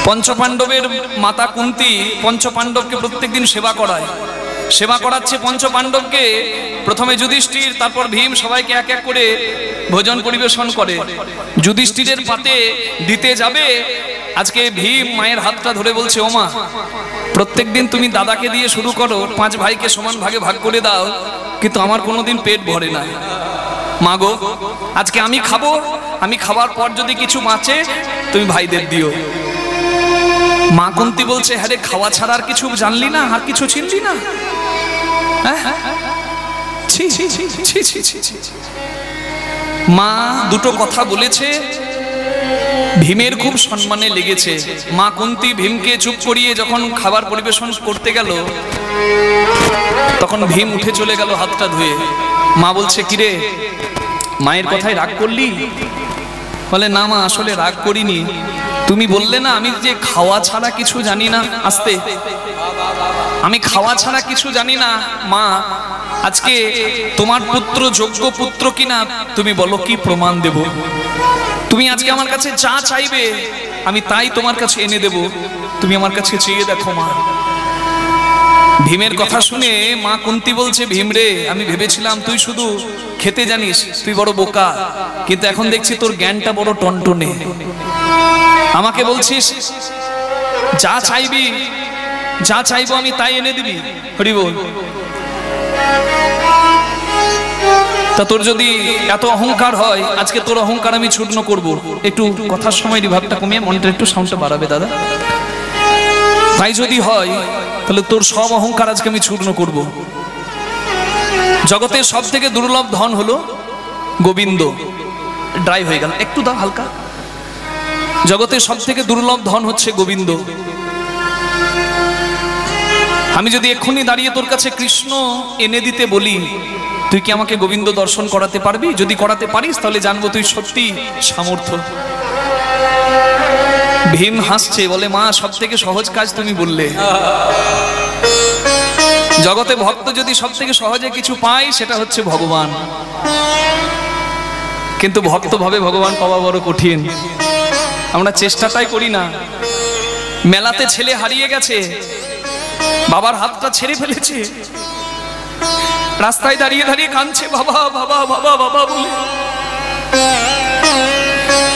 পঞ্চপাণ্ডবের মাতা কুন্তী পঞ্চপাণ্ডবকে প্রত্যেকদিন সেবা করায়, সেবা করাচ্ছে পঞ্চপাণ্ডবকে। প্রথমে যুধিষ্ঠির, তারপর ভীম, সবাইকে এক এক করে ভোজন পরিবেশন করে। যুধিষ্ঠিরের পাতে দিতে যাবে, আজকে ভীম মায়ের হাতটা ধরে বলছে, ওমা প্রত্যেকদিন তুমি দাদাকে দিয়ে শুরু করো, 5 ভাইকে সমান ভাগে ভাগ করে দাও, কিন্তু আমার কোনোদিন পেট ভরে না। মা গো, আজকে আমি খাবো, আমি খাবার পর যদি কিছু বাঁচে তুমি ভাইদের দিও। মা কুন্তী বলছে, হ্যাঁ রে, খাওয়া ছাড়া আর কিছু জানলি না, আর কিছু চিনলি না? মা দুটো কথা বলেছে, ভীমের খুব সম্মানে লেগেছে। মা কুন্তী ভীমকে চুপ করিয়ে যখন খাবার পরিবেশন করতে গেল, তখন ভীম উঠে চলে গেল হাতটা ধুয়ে। মা বলছে, কিরে মায়ের কথায় রাগ করলি? বলে, না মা, আসলে রাগ করিনি, তুমি বললে না আমি যে খাওয়া ছাড়া কিছু জানি না। আস্তে, আমি খাওয়া ছাড়া কিছু জানি না। মা, আজকে তোমার পুত্র যোগ্য পুত্র কিনা তুমি বলো, কি প্রমাণ দেব? তুমি আজকে আমার কাছে যা চাইবে আমি তাই তোমার কাছে এনে দেব, তুমি আমার কাছে চেয়ে দেখো মা। ভীমের কথা শুনে মা কুন্তী বলছে, ভীম রে, আমি ভেবেছিলাম তুই শুধু খেতে জানিস, তুই বড় বোকা, কিন্তু এখন দেখছি তোর জ্ঞানটা বড় টনটনে। আমাকে বলছিস যা চাইবি, যা চাইবো আমি তাই এনে দিবি। হরি বল। তা তোর যদি এত অহংকার হয়, আজকে তোর অহংকার আমি চূর্ণ করব। একটু কথার সময় রিভাবটা কমিয়ে মনটা একটু সাউন্ডটা বাড়াবে দাদা। তাই যদি হয় তাহলে তোর সব অহংকার আজকে আমি চূর্ণ করব। জগতের সব থেকে দুর্লভ ধন হলো গোবিন্দ। ড্রাই হয়ে গেল, একটু দাও হালকা। জগতের সব থেকে দুর্লভ ধন হচ্ছে গোবিন্দ। আমি যদি এক্ষুনি দাঁড়িয়ে তোর কাছে কৃষ্ণ এনে দিতে বলি, তুই কি আমাকে গোবিন্দ দর্শন করাতে পারবি? যদি করাতে পারিস তাহলে জানবো তুই সত্যি সামর্থ্য। ভীম হাসছে, বলে, মা সব থেকে সহজ কাজ তুমি বললে। জগতে ভক্ত যদি সব থেকে সহজে কিছু পায় সেটা হচ্ছে ভগবান, কিন্তু ভক্ত ভাবে ভগবান পাওয়া বড় কঠিন। আমরা চেষ্টাটাই করি না। মেলাতে ছেলে হারিয়ে গেছে, বাবার হাতটা ছেড়ে ফেলেছে, রাস্তায় দাঁড়িয়ে দাঁড়িয়ে কাঁদছে, বাবা বাবা বাবা বাবা বলে।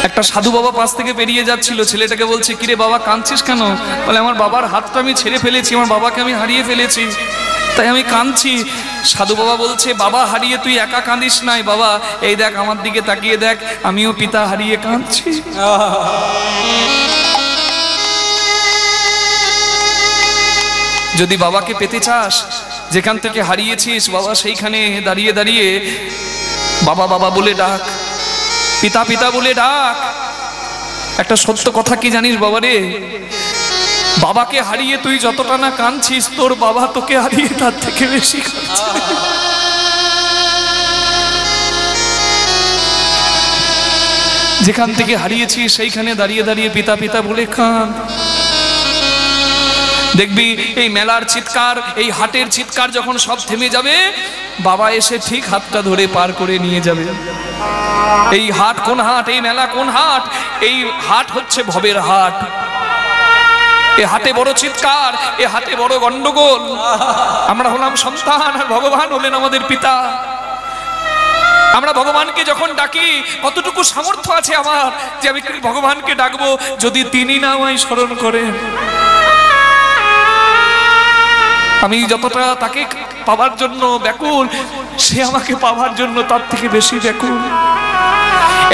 একটা সাধু বাবা পাশ থেকে বেরিয়ে যাচ্ছিল, ছেলেটাকে বলছে, কিরে বাবা কাঁদছিস কেন? বলে, আমার বাবার হাতটা আমি ছেড়ে ফেলেছি, আমার বাবাকে আমি হারিয়ে ফেলেছি, তাই আমি কাঁদছি। সাধু বাবা বলছে, বাবা হারিয়ে তুই একা কাঁদিস নাই বাবা, এই দেখ আমার দিকে তাকিয়ে দেখ, আমিও পিতা হারিয়ে কাঁদছি। যদি বাবাকে পেতে চাস, যেখান থেকে হারিয়েছিস বাবা সেইখানে দাঁড়িয়ে দাঁড়িয়ে বাবা বাবা বলে ডাক, পিতা পিতা বলে ডাক। একটা সত্য কথা কি জানিস বাবা রে, বাবাকে হারিয়ে তুই যতটা না কাঁদছিস, তোর বাবা তোকে হারিয়ে তার থেকে বেশি কাঁদছে। যেখান থেকে হারিয়েছিস সেইখানে দাঁড়িয়ে দাঁড়িয়ে পিতা পিতা বলে কাঁদ। দেখবি এই মেলার চিৎকার, এই হাটের চিৎকার যখন সব থেমে যাবে, বাবা এসে ঠিক হাতটা ধরে পার করে নিয়ে যাবে। এই হাট কোন হাট, এই মেলা কোন হাট? এই হাট হচ্ছে ভবের হাট। এ হাটে বড় চিৎকার, এ হাটে বড় গন্ডগোল। আমরা হলাম সন্তান আর ভগবান হলেন আমাদের পিতা। আমরা ভগবানকে যখন ডাকি, কতটুকু সামর্থ্য আছে আমার যে আমি ভগবানকে ডাকবো যদি তিনি না আমায় স্মরণ করেন। আমি যতটা তাকে পাওয়ার জন্য ব্যাকুল, সে আমাকে পাওয়ার জন্য তার থেকে বেশি ব্যাকুল।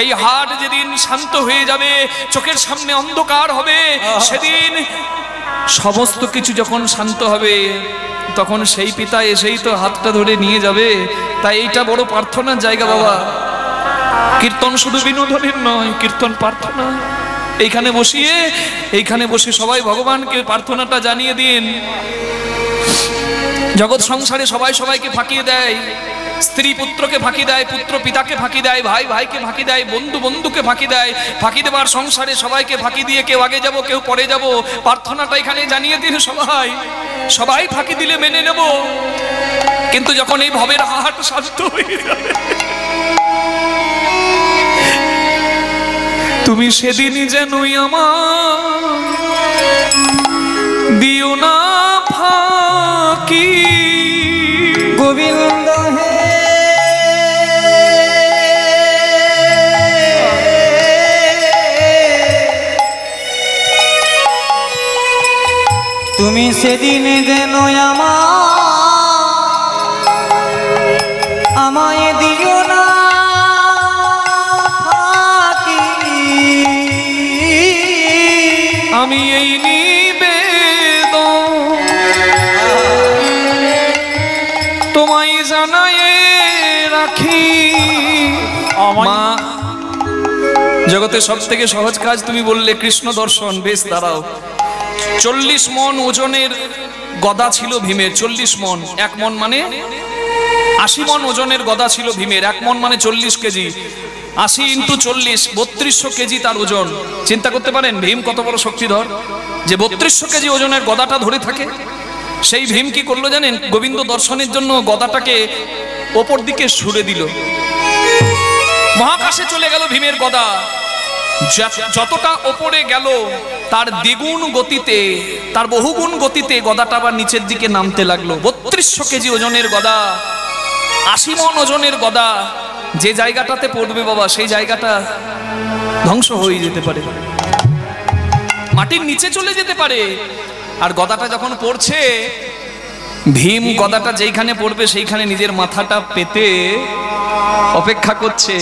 এই হাট যেদিন শান্ত হয়ে যাবে, চোখের সামনে অন্ধকার হবে, সেদিন সমস্ত কিছু যখন শান্ত হবে, তখন সেই পিতা এসেই তো হাতটা ধরে নিয়ে যাবে। তাই এইটা বড় প্রার্থনার জায়গা বাবা। কীর্তন শুধু বিনোদনের নয়, কীর্তন প্রার্থনা। এইখানে বসে সবাই ভগবানকে প্রার্থনাটা জানিয়ে দিন। জগৎ সংসারে সবাই সবাইকে ফাঁকিয়ে দেয়, স্ত্রী পুত্রকে ফাঁকি দেয়, পুত্র পিতাকে ফাঁকি দেয়, ভাই ভাইকে ফাঁকি দেয়, বন্ধু বন্ধুকে ফাঁকি দেয়। ফাঁকি দেবার সংসারে সবাইকে ফাঁকি দিয়ে কেউ আগে যাব কেউ পরে যাব। প্রার্থনাটা এখানে জানিয়ে দিন সবাই ফাঁকি দিলে মেনে নেব, কিন্তু যখন এই ভবের হাট শান্ত হয়ে যাবে, তুমি সেদিনই যেনই আমার দিও না ফাঁকি গোবিন্দ হে তুমি সেদিন যেন আমায় দিও না ফাঁকি আমি এই নিবেদন তোমায় জানায়ে রাখি। মা, জগতের সব থেকে সহজ কাজ তুমি বললে কৃষ্ণ দর্শন। বেশ, দাঁড়াও। 40 মন ওজনের গদা ছিল ভীমের। 40 মন, 1 মন মানে 80 মন ওজনের গদা ছিল ভীমের। 1 মন মানে 40 কেজি। 80 × 40 3200 কেজি তার ওজন। চিন্তা করতে পারেন ভীম কত বড় শক্তিধর, যে 3200 কেজি ওজনের গদাটা ধরে থাকে। সেই ভীম কি করলো জানেন? গোবিন্দ দর্শনের জন্য গদাটাকে ওপর দিকে ছুড়ে দিল। মহাকাশে চলে গেল ভীমের গদা। যতটা ওপরে গেল তার দ্বিগুণ গতিতে, তার বহুগুণ গতিতে গদাটা আবার নিচের দিকে নামতে লাগলো। 3200 কেজি ওজনের গদা, 80 মন ওজনের গদা, যে জায়গাটাতে পড়বে বাবা সেই জায়গাটা ধ্বংস হয়ে যেতে পারে, মাটির নিচে চলে যেতে পারে। আর গদাটা যখন পড়ছে, ভীম গদাটা যেইখানে পড়বে সেইখানে নিজের মাথাটা পেতে অপেক্ষা করছে,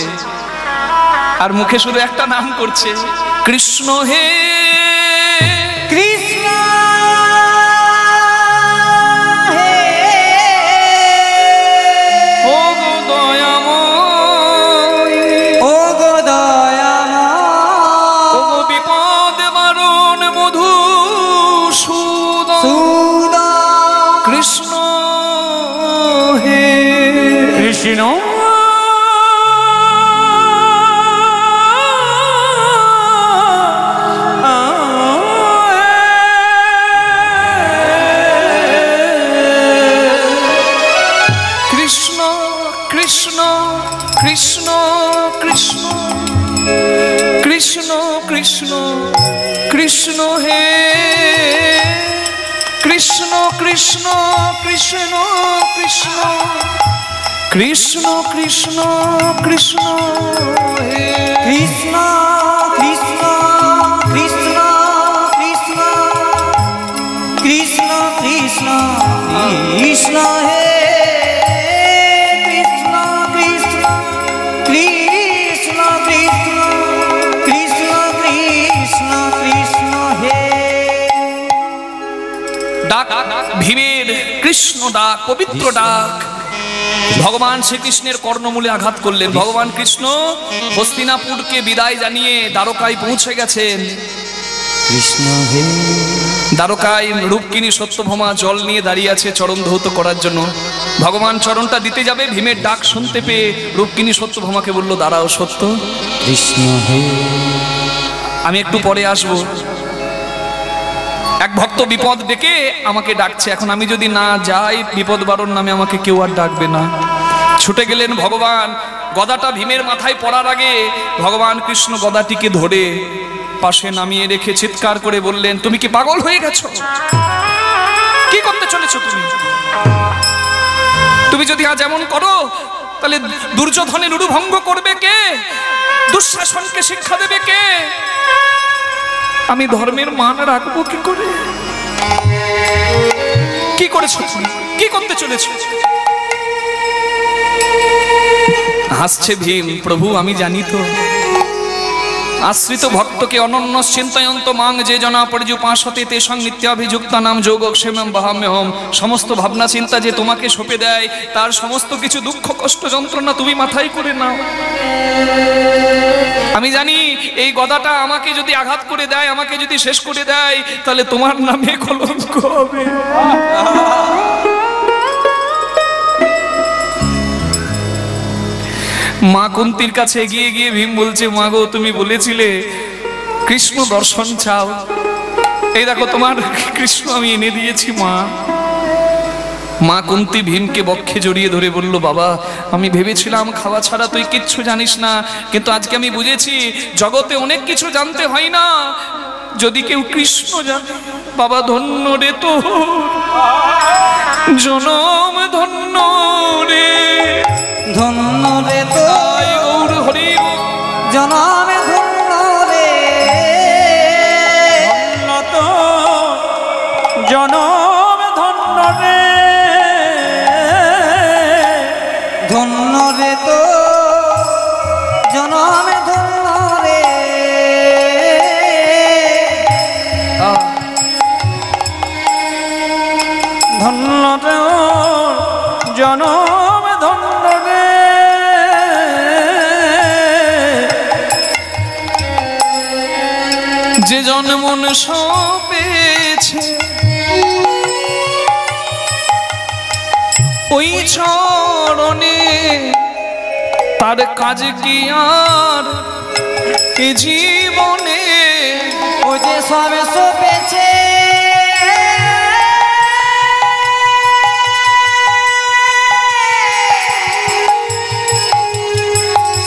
আর মুখে শুধু একটা নাম করছে, কৃষ্ণ হে কৃষ্ণ হে ও গো দয়াময়, ও গো দয়াময়, ও গো বিপদ বারণ মধুসূদন, কৃষ্ণ হে কৃষ্ণ কৃষ্ণ কৃষ্ণ কৃষ্ণ কৃষ্ণ কৃষ্ণ হে কৃষ্ণ কৃষ্ণ কৃষ্ণ কৃষ্ণ কৃষ্ণ কৃষ্ণ কৃষ্ণ হে কৃষ্ণ কৃষ্ণ কৃষ্ণ কৃষ্ণ কৃষ্ণ কৃষ্ণ কৃষ্ণ হে ভীমের কৃষ্ণ ডাক, পবিত্র ডাক ভগবান শ্রীকৃষ্ণের কর্ণমূলে আঘাত করলেন। ভগবান কৃষ্ণ হস্তিনাপুরকে বিদায় জানিয়ে দ্বারকায় পৌঁছে গেছেন। কৃষ্ণ হে দ্বারকায় রূপকিনী সত্যভামা জল নিয়ে দাঁড়িয়ে আছে চরণ ধৌত করার জন্য। ভগবান চরণটা দিতে যাবে, ভীমের ডাক শুনতে পেয়ে রূপকিনী সত্যভামাকে বলল, দাঁড়াও সত্য, কৃষ্ণ হে আমি একটু পরে আসবো। এক ভক্ত বিপদ ডেকে আমাকে ডাকছে, এখন আমি যদি না যাই বিপদ বারণ নামে আমাকে কেউ আর ডাকবে না। ছুটে গেলেন ভগবান। গদাটা ভীমের মাথায় পড়ার আগে ভগবান কৃষ্ণ গদাটিকে ধরে পাশে নামিয়ে রেখে চিৎকার করে বললেন, তুমি কি পাগল হয়ে গেছো? কি করতে চলেছো তুমি? তুমি যদি আজ এমন করো তাহলে দুর্যোধনের উরুভঙ্গ করবে কে? দুঃশাসনকে শিক্ষা দেবে কে? আমি ধর্মের মান রাখবো কি করে? কি করেছো তুমি? কি করতে চলেছো? হাসছে ভীম, প্রভু আমি জানি তো, আশ্রিত ভক্তকে অনন্য চিন্তয়ন্ত মাং যে জনা পর্যুপাসতে তেষাং নিত্যাভিযুক্তা নাম যোগক্ষেমং বহাম্যহম। সমস্ত ভাবনা চিন্তা যে তোমাকে সঁপে দেয়, তার সমস্ত কিছু দুঃখ কষ্ট যন্ত্রণা তুমি মাথায় করে নাও। আমি জানি এই গদাটা আমাকে যদি আঘাত করে দেয়, আমাকে যদি শেষ করে দেয়, তাহলে তোমার নামে কলঙ্ক হবে। মা কুন্তির কাছে এগিয়ে গিয়ে ভীম বলছে, মা গো তুমি বলেছিলে কৃষ্ণ দর্শন চাও, এই দেখো তোমার কৃষ্ণ আমি এনে দিয়েছি মা। মা কুন্তি ভীমকে বক্ষে জড়িয়ে ধরে বলল, বাবা আমি ভেবেছিলাম খাওয়া ছাড়া তুই কিচ্ছু জানিস না, কিন্তু আজকে আমি বুঝেছি জগতে অনেক কিছু জানতে হয় না, যদি কেউ কৃষ্ণ জানে, বাবা ধন্য রে তো জনম, ধন্য রে, ধন্য রে তো গৌর হরি জনমে ধন্য রে, ধন্য তো জনম ধন্য রে, ধন্য রে তো জনমে ধন্য রে, ধন্য তো জনম ধন্য রে, যে জন্মন সপেছে ওই চরণে, তার কাজ কি আর এ জীবনে, ও যে সবে সপেছে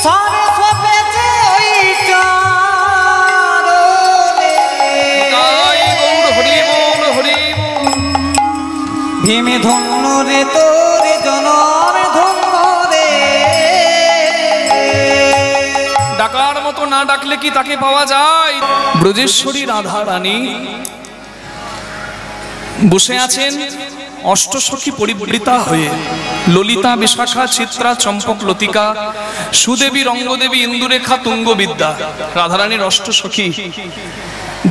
সবে সপেছে ওই চরণে, গাই গৌর হরি বল, হরি বল। ভীমে ধন্য রে তোরে জনমে ধন্য রে, ডাকার মতো না ডাকলে কি তাকে পাওয়া যায়? ব্রজেশ্বরী রাধা রানী বসে আছেন অষ্টসখী পরিবৃতা হয়ে, ললিতা, বিশাখা, চিত্রা, চম্পক, লতিকা, সুদেবী, রঙ্গদেবী, ইন্দুরেখা, তুঙ্গবিদ্যা, রাধারানীর অষ্টসখী।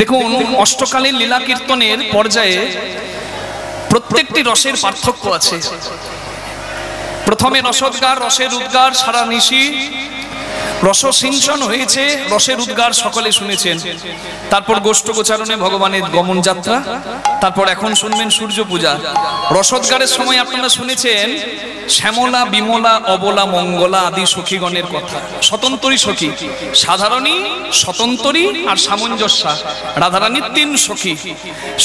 দেখুন, অষ্টকালীন লীলা কীর্তনের পর্যায়ে প্রত্যেকটি রসের পার্থক্য আছে। প্রথমে রসোদ্গার, রসের উদ্গার সারা নিশি, রস সিঞ্চন হয়েছে, রসের উদ্গার সকলে শুনেছেন। তারপর গোষ্ঠ গোচারণে ভগবানের গমন যাত্রা, তারপর এখন শুনবেন সূর্য পূজা। রসোদ্গারের সময় আপনারা শুনেছেন শ্যামলা, বিমলা, অবলা, মঙ্গলা আদি সখীগণের কথা। স্বতন্ত্রী সখী, সাধারণী, স্বতন্ত্রী আর সামঞ্জস্যা, রাধারানীর 3 সখী।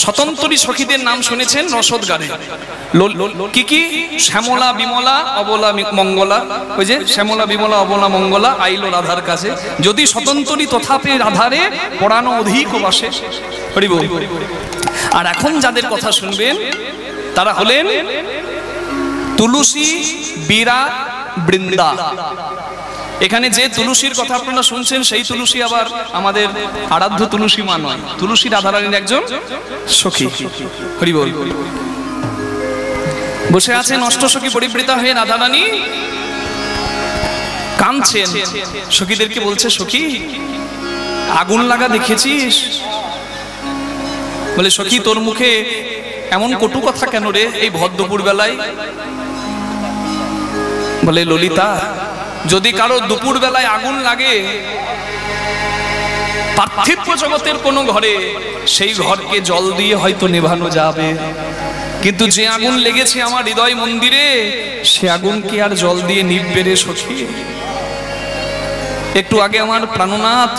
স্বতন্ত্রী সখীদের নাম শুনেছেন রসোদ্গারে। কি কি? শ্যামলা, বিমলা, অবলা, মঙ্গলা। ওই যে শ্যামলা, বিমলা, অবলা, মঙ্গলা আইলো রাধার কাছে, যদি স্বতন্ত্রী তথাপি রাধারে পড়ানো অধিক বাসে। হরি বল। আর এখন যাদের কথা শুনবেন তারা হলেন তুলসী, বীরা, বৃন্দা। এখানে যে তুলসীর কথা আপনারা শুনছেন সেই তুলসী আবার আমাদের আরাধ্য তুলসী মা নয়, তুলসী রাধারানীর একজন সখী। হরি বল। বসে আছেন অষ্টসখী পরিবৃতা হয়ে রাধারানী, কাঁদছেন। সখীদেরকে বলছে, সখী আগুন লাগা দেখেছিস? বলে, সখী তোর মুখে এমন কটু কথা কেন রে এই ভর দুপুর বেলায়? বলে, ললিতা, যদি কারো দুপুর বেলায় আগুন লাগে পার্থিব জগতের কোনো ঘরে, সেই ঘরকে জল দিয়ে হয়তো নেভানো যাবে, কিন্তু যে আগুন লেগেছে আমার হৃদয় মন্দিরে, সে আগুনকে আর জল দিয়ে নিভবে রে সখী। একটু আগে আমার প্রাণনাথ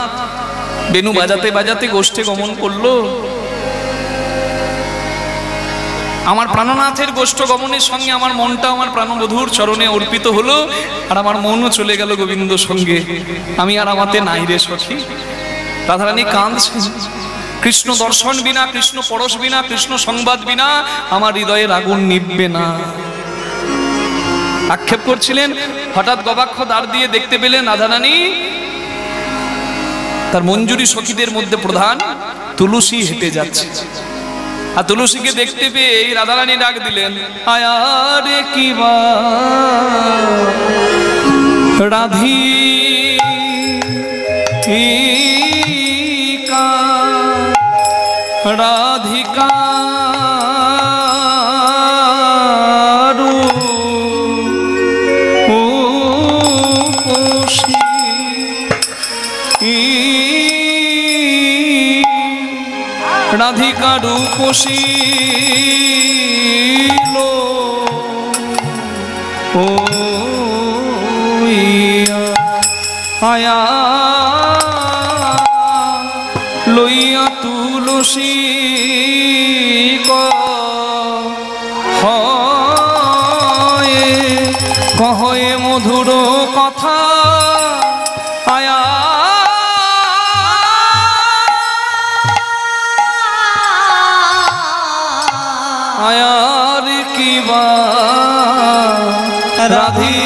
বেনু বাজাতে বাজাতে গোষ্ঠে গমন করলো। আমার প্রাণনাথের গোষ্ঠ গমনের সঙ্গে আমার মনটা আমার প্রাণবধূর চরণে অর্পিত হলো, আর আমার মনও চলে গেল গোবিন্দ সঙ্গে। আমি আর আমাতে নাই রে সখী। রাধারানী কাঁদছে। কৃষ্ণ দর্শন বিনা, কৃষ্ণ পরশ বিনা, কৃষ্ণ সংবাদ বিনা আমার হৃদয়ের আগুন নিভবে না। আক্ষেপ করছিলেন। হঠাৎ গবাক্ষ দ্বার দিয়ে দেখতে পেলেন রাধারানী তার মঞ্জুরি সখীদের মধ্যে প্রধান তুলসী হেঁটে যাচ্ছে। আর তুলসীকে দেখতে পেয়ে এই রাধারানী ডাক দিলেন, আয়ারে কিবা রাধি রাধিকা রাধিকা রূপসী ও আয়া লইয়া তুলসী কহে মধুর কথা আয়া আয়ার কি বা রাধি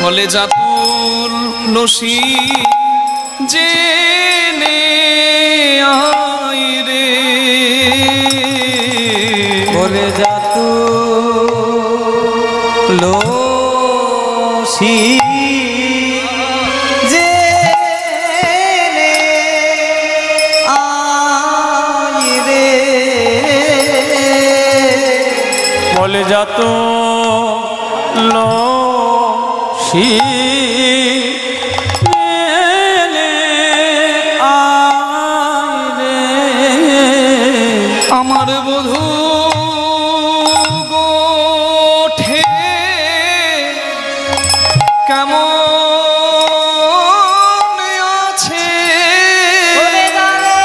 বলে জাতুল লসি জেনে আই রে বলে যাতু লোসি যে আই রে বলে যাত লসি আমার বধূ গোঠে কেমন আছে বলে গালে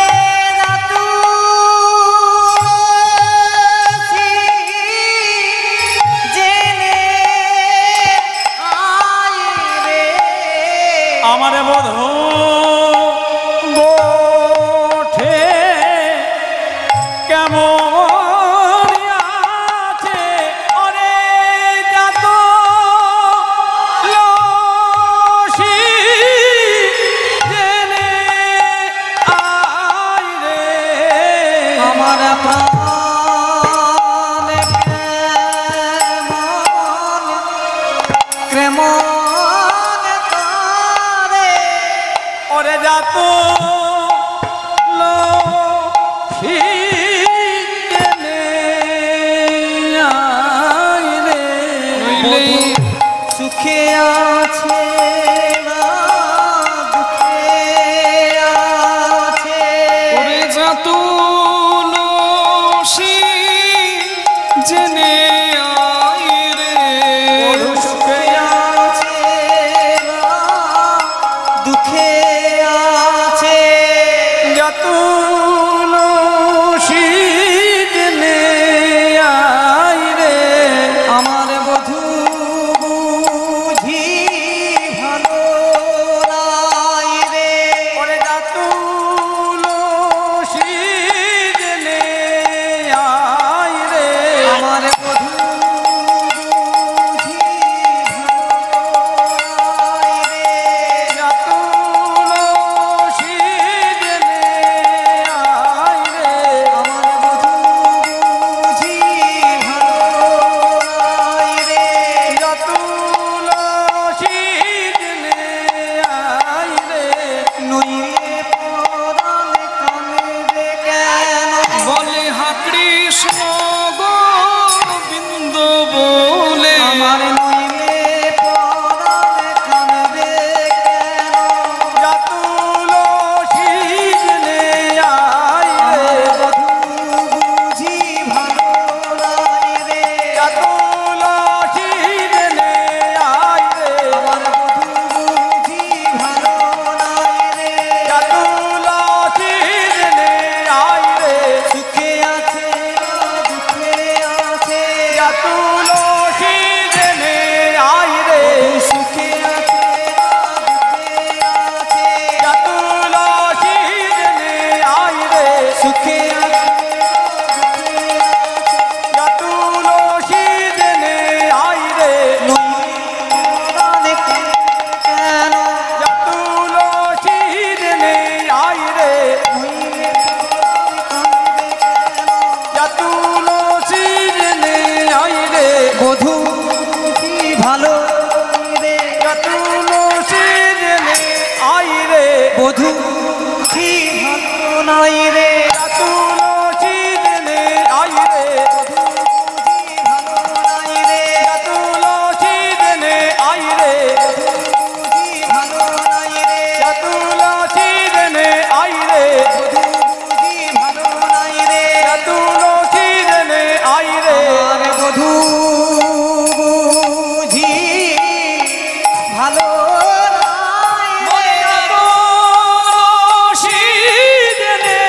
যাতু লোসি জেনে আই রে আমার বধূ গোঠে কেমন আছে ওরে যাত লসি জেনে আই রে আমার প্রাণে ক্রেমন তারে ওরে যাত লসি জেনে আই রে নইলে সুখে আছে না দুঃখে আছে ওরে জাতুল লসি জেনে আই রে সুখে আছে না দুঃখে আছে লসি জেনে আই রে আমার বধূ বুঝি ভালো নাই রে ওরে লসি জেনে আই রে আমার বধূ বুঝি বধূ কি ভালো নাই রে তুলসী জেনে আই রে ভালো নাই রে তুলসী জেনে আই রে ভালো নাই রে তুলসী জেনে আই রে ভালো নাই রে তুলসী জেনে আই রে আমার বধূ বুঝি ভালো নাই রে। তুলসী জেনে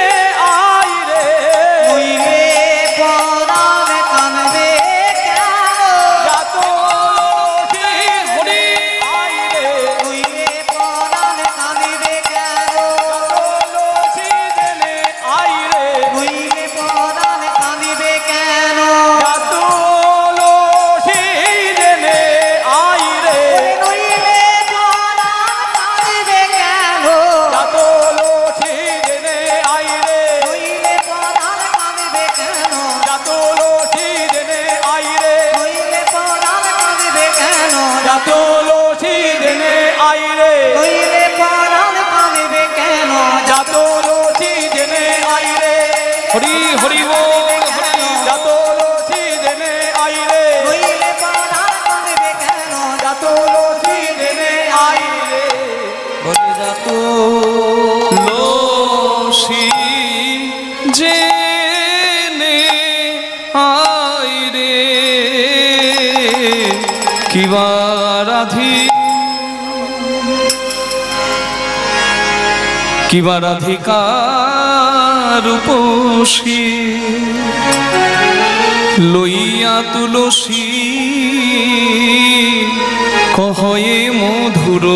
কিবা রাধিকার রূপসী লইয়া তুলসী কহয়ে মধুর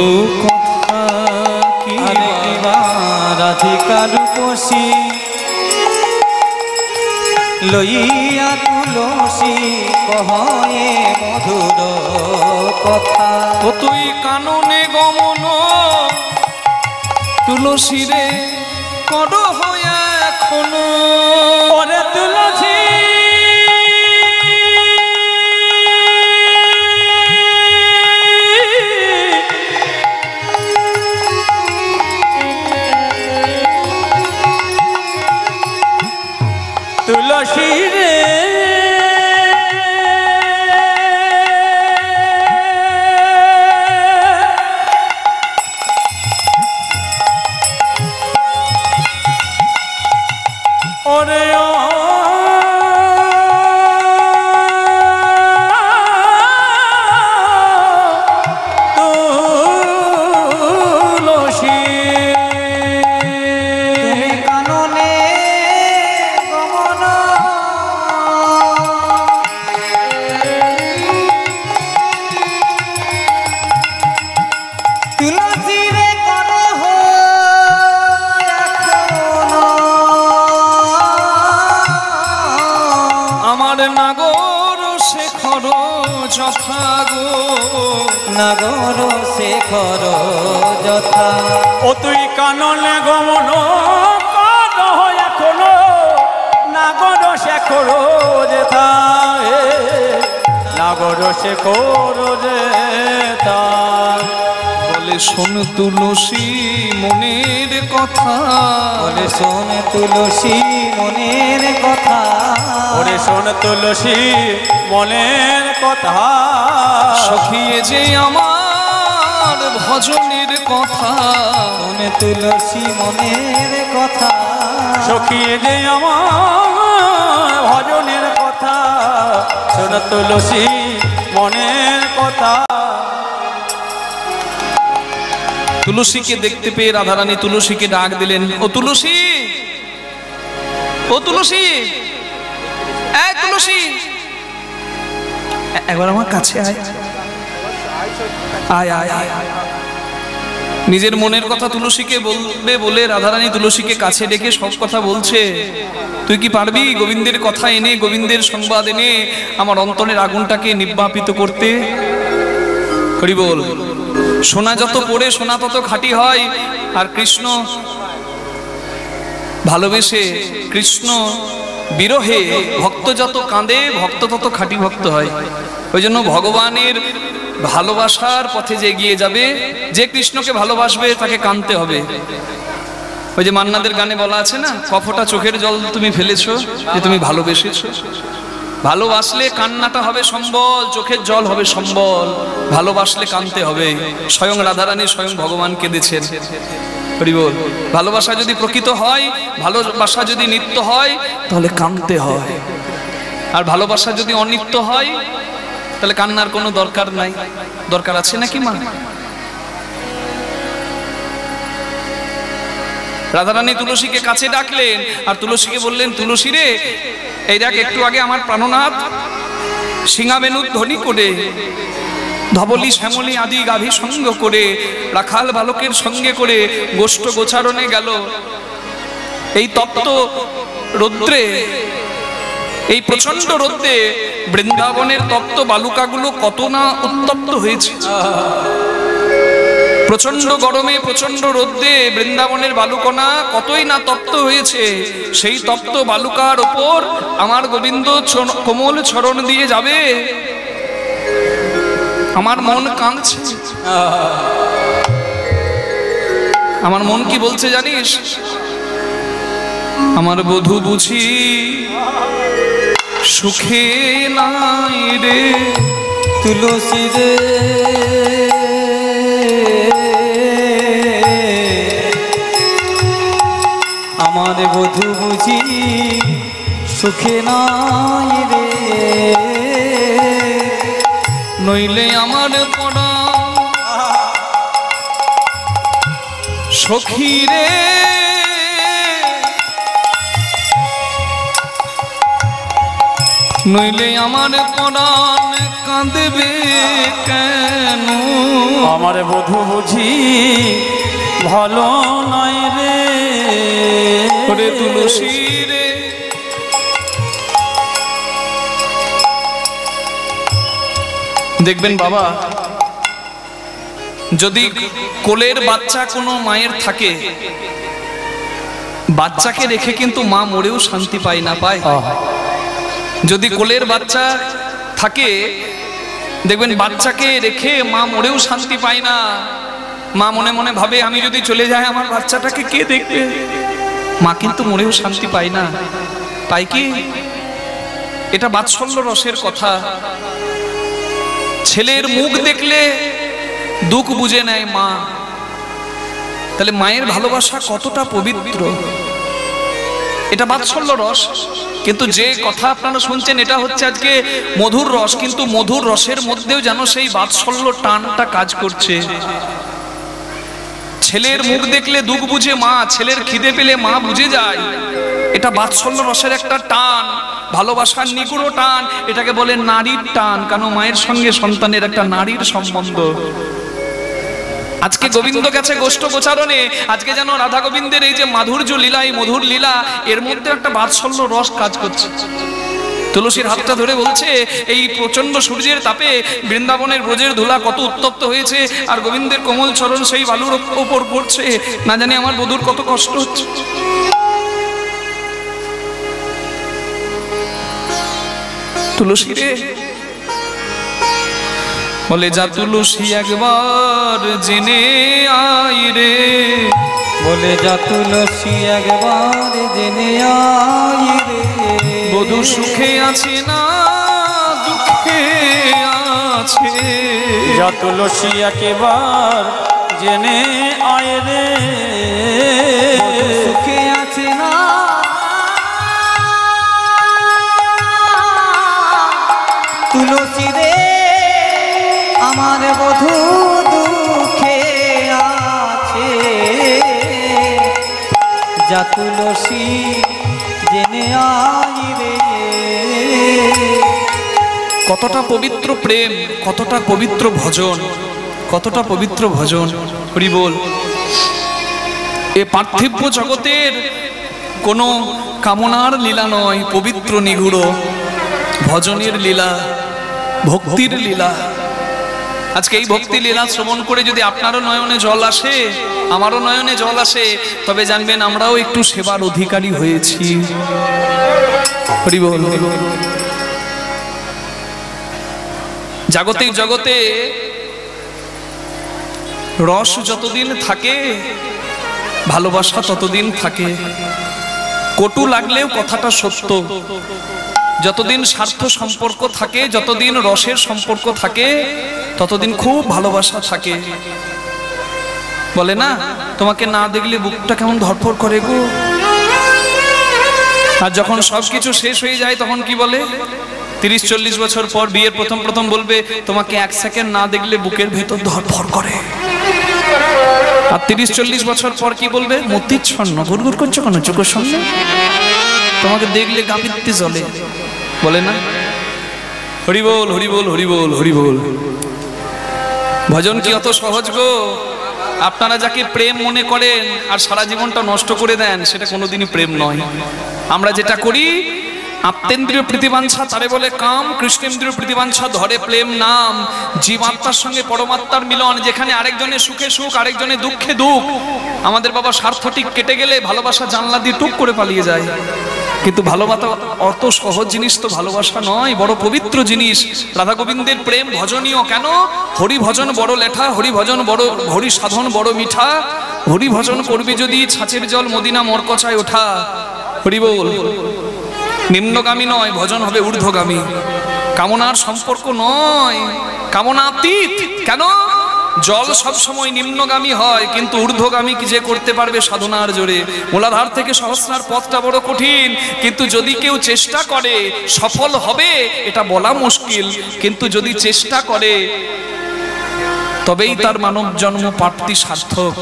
কথা। কিবা রাধিকা রূপসী লইয়া তুলসী কহয়ে মধুর কথা। ও তুই কাননে গমন তুলসী রে কর হইয়া এখনো। ওরে তুলসী তুলসী রে ওরে তুলসী তুমি কাননে গমন তুলসী রে করহ এখনো। আমার নাগর শেখর যথা গো নাগর শেখর যথা। ও তুই কাননে গমন কর এখনো নাগর শেখর যেথা নাগর শেখর যেথা। বলে শোন তুলসী মনের কথা। বলে শোন তুলসী মনের কথা। ওরে শোন তুলসী মনের কথা। সখিয়ে যে আমার ভজনের কথা। শোন তুলসী মনের কথা। সখিয়ে যে আমার ভজনের কথা। শোন তুলসী মনের কথা। তুলসীকে দেখতে পেয়ে রাধারানী তুলসীকে ডাক দিলেন, ও তুলসী, ও তুলসী, এই তুলসী, একবার আমার কাছে আয়, আয় আয় আয়। নিজের মনের কথা তুলসীকে বলবে বলে রাধারানী তুলসীকে কাছে ডেকে সব কথা বলছে। তুই কি পারবি গোবিন্দের কথা এনে, গোবিন্দের সংবাদ এনে আমার অন্তরের আগুনটাকে নির্বাপিত করতে? হরি বল। সোনা যত পড়ে সোনা তত খাঁটি হয়। আর কৃষ্ণ ভালোবেসে, কৃষ্ণ বিরহে ভক্ত যত কাঁদে ভক্ত তত খাঁটি ভক্ত হয়। ওই জন্য ভগবানের ভালোবাসার পথে যে এগিয়ে যাবে, যে কৃষ্ণকে ভালোবাসবে তাকে কাঁদতে হবে। ওই যে মান্নাদের গানে বলা আছে না, কফটা চোখের জল তুমি ফেলেছো যে তুমি ভালোবেসেছো। ভালোবাসলে কান্নাটা হবে সম্বল, চোখের জল হবে সম্বল। ভালোবাসলে কাঁদতে হবে। স্বয়ং রাধারানী স্বয়ং ভগবান কেঁদেছেন। হরি বল। ভালোবাসা যদি প্রকৃত হয়, ভালোবাসা যদি নিত্য হয়, তাহলে কাঁদতে হয়। আর ভালোবাসা যদি অনিত্য হয়, তাহলে কান্নার কোনো দরকার নাই। দরকার আছে নাকি মা? রাধারানী তুলসীকে কাছে ডাকলেন আর তুলসীকে বললেন, তুলসী রে, এই দেখ একটু আগে আমার প্রাণনাথ সিংহাবেণু ধ্বনি করে, ধবলি শ্যামলী আদি গাভী সঙ্গ করে, রাখাল বালকের সঙ্গে করে গোষ্ঠ গোচারণে গেল। এই তপ্ত রৌদ্রে, এই প্রচন্ড রৌদ্রে বৃন্দাবনের তপ্ত বালুকাগুলো কত না উত্তপ্ত হয়েছে। প্রচন্ড গরমে, প্রচন্ড রোদ্রে বৃন্দাবনের বালুকণা কতই না তপ্ত হয়েছে। সেই তপ্ত বালুকার ওপর আমার গোবিন্দ কোমল চরণ দিয়ে যাবে। আমার মন কাঁদছে। আমার মন কি বলছে জানিস? আমার বধূ বুঝি সুখে নাই রে তুলসী রে, আমার বধূ বুঝি সুখে নাই রে। নইলে আমার পরাণ সখী রে, নইলে আমার পরাণ কাঁদবে কেন? আমার বধূ বুঝি ভালো নয় রে, ওরে তুলসী রে। দেখবেন বাবা, যদি কোলের বাচ্চা কোনো মায়ের থাকে, বাচ্চাকে রেখে কিন্তু মা মরেও শান্তি পায় না, পায়? যদি কোলের বাচ্চা থাকে দেখবেন বাচ্চাকে রেখে মা মরেও শান্তি পায় না। মা মনে মনে ভাবে আমি যদি চলে যাই আমার বাচ্চাটাকে কে দেখবে? মা কিন্তু মরেও শান্তি পায় না, পায় কি? এটা বাৎসল্য রসের কথা। ছেলের মুখ দেখলে দুঃখ বুঝে নেয় মা। তাহলে মায়ের ভালোবাসা কতটা পবিত্র, এটা বাৎসল্য রস। কিন্তু যে কথা আপনারা শুনছেন এটা হচ্ছে আজকে মধুর রস, কিন্তু মধুর রসের মধ্যেও যেন সেই বাৎসল্য টানটা কাজ করছে। ছেলের মুখ দেখলে দুঃখ বুঝে মা, ছেলের খিদে পেলে মা বুঝে যায়। এটা বাৎসল্য রসের একটা টান, ভালোবাসার নিগুড় টান। এটাকে বলে নারীর টান, কারণ মায়ের সঙ্গে সন্তানের একটা নারীর সম্বন্ধ। আজকে গোবিন্দ গেছে গোষ্ঠ গোচারণে, আজকে যেন রাধা গোবিন্দের এই যে মাধুর্য লীলা, এই মধুর লীলা, এর মধ্যে একটা বাৎসল্য রস কাজ করছে। তুলসীর হাতটা ধরে বলছে এই প্রচন্ড সূর্যের তাপে বৃন্দাবনের ব্রজের ধুলা কত উত্তপ্ত হয়েছে, আর গোবিন্দের কোমল চরণ সেই বালুর ওপর পড়ছে, না জানি আমার বধূর কত কষ্ট হচ্ছে। তুলসী রে, বলে যা তুলসী একবার জেনে আই রে, বলে যা তুলসী একবার জেনে আই রে, বধূ সুখে আছে না দুঃখে আছে। যা তুলসী একেবার জেনে আয় রে, সুখে আছে না তুলসী রে, আমার বধূ দুঃখে আছে। যা তুলসী জেনে আই রে। কতটা পবিত্র প্রেম, কতটা পবিত্র ভজন, কতটা পবিত্র ভজন। হরি বল। এ পার্থিব জগতের কোনো কামনার লীলা নয়, পবিত্র নিগুড় ভজনের লীলা, ভক্তির লীলা। আজকে এই ভক্তি লীলা শ্রবণ করে যদি আপনারও নয়নে জল আসে, আমারও নয়নে জল আসে, তবে জানবেন আমরাও একটু সেবার অধিকারী হয়েছি। হরি বল। জাগতিক জগতে রস যতদিন থাকে, ভালোবাসা ততদিন থাকে। কটু লাগলেও কথাটা সত্য। যতদিন স্বার্থ সম্পর্ক থাকে, যতদিন রসের সম্পর্ক থাকে, ততদিন খুব ভালোবাসা থাকে। বলে না, তোমাকে না দেখলে বুকটা কেমন ধরফর করে গো। আর যখন সবকিছু শেষ হয়ে যায় তখন কি বলে? 30-40 বছর পর বিয়ের প্রথম বলবে তোমাকে 1 সেকেন্ড না দেখলে বুকের ভেতর ধরফর করে। আর 30-40 বছর পর কি বলবে? মতিচ্ছন্ন, গুড়গুড় করছো কেন চোখের সামনে? তোমাকে দেখলে গাপিত্তি জ্বলে। বলে না? হরি বল, হরি বল, হরি বল, হরি বল। ভজন কি অত সহজ গো? আপনারা যাকে প্রেম মনে করেন আর সারা জীবনটা নষ্ট করে দেন, সেটা কোনোদিনই প্রেম নয়। আমরা যেটা করি, আত্মেন্দ্রিয় প্রীতিবাঞ্ছা তারে বলে কাম, কৃষ্ণেন্দ্রিয় প্রীতিবাঞ্ছা ধরে প্রেম নাম। জীবাত্মার সঙ্গে পরমাত্মার মিলন, যেখানে আরেকজনের সুখে সুখ, আরেকজনের দুঃখে দুঃখ। আমাদের বাবা স্বার্থটি কেটে গেলে ভালোবাসা জানলা দিয়ে টুক করে পালিয়ে যায়। কিন্তু ভালোবাসা অত সহজ জিনিস তো ভালোবাসা নয়, বড় পবিত্র জিনিস। রাধা গোবিন্দের প্রেম ভজনীয় কেন? হরি ভজন বড় লেঠা, হরি ভজন বড়, হরি সাধন বড় মিঠা। হরি ভজন করবি যদি ছাঁচের জল মদিনা মরকচায় ওঠা। হরি বল। নিম্নগামী নয়, ভজন হবে ঊর্ধ্বগামী। কামনার সম্পর্ক নয়, কামনাতীত। কেন? জল সব সময় নিম্নগামী হয়, কিন্তু ঊর্ধ্বগামী কি যে করতে পারবে সাধনার জোরে। মূলাধার থেকে সহস্রার পথটা বড় কঠিন, কিন্তু যদি কেউ চেষ্টা করে সফল হবে এটা বলা মুশকিল, কিন্তু যদি চেষ্টা করে তবেই তার মানব জন্ম প্রাপ্তি সার্থক।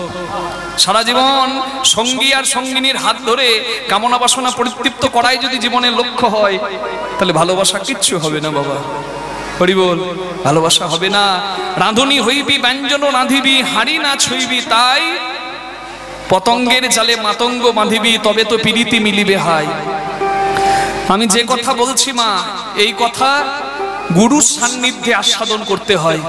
সারা জীবন সঙ্গী আর সঙ্গিনীর হাত ধরে কামনা বাসনা পরিতৃপ্ত করাই যদি জীবনের লক্ষ্য হয়, তাহলে ভালোবাসা কিচ্ছু হবে না বাবা। হরি বল, ভালোবাসা হবে না। রাঁধুনি হইবি ব্যঞ্জন রাঁধিবি, হাঁড়ি না ছুঁইবি তাই, পতঙ্গের জালে মাতঙ্গ বাঁধিবি, তবে তো প্রীতি মিলিবে হাই। আমি যে কথা বলছি মা, এই কথা গুরুর সান্নিধ্যে আস্বাদন করতে হয়,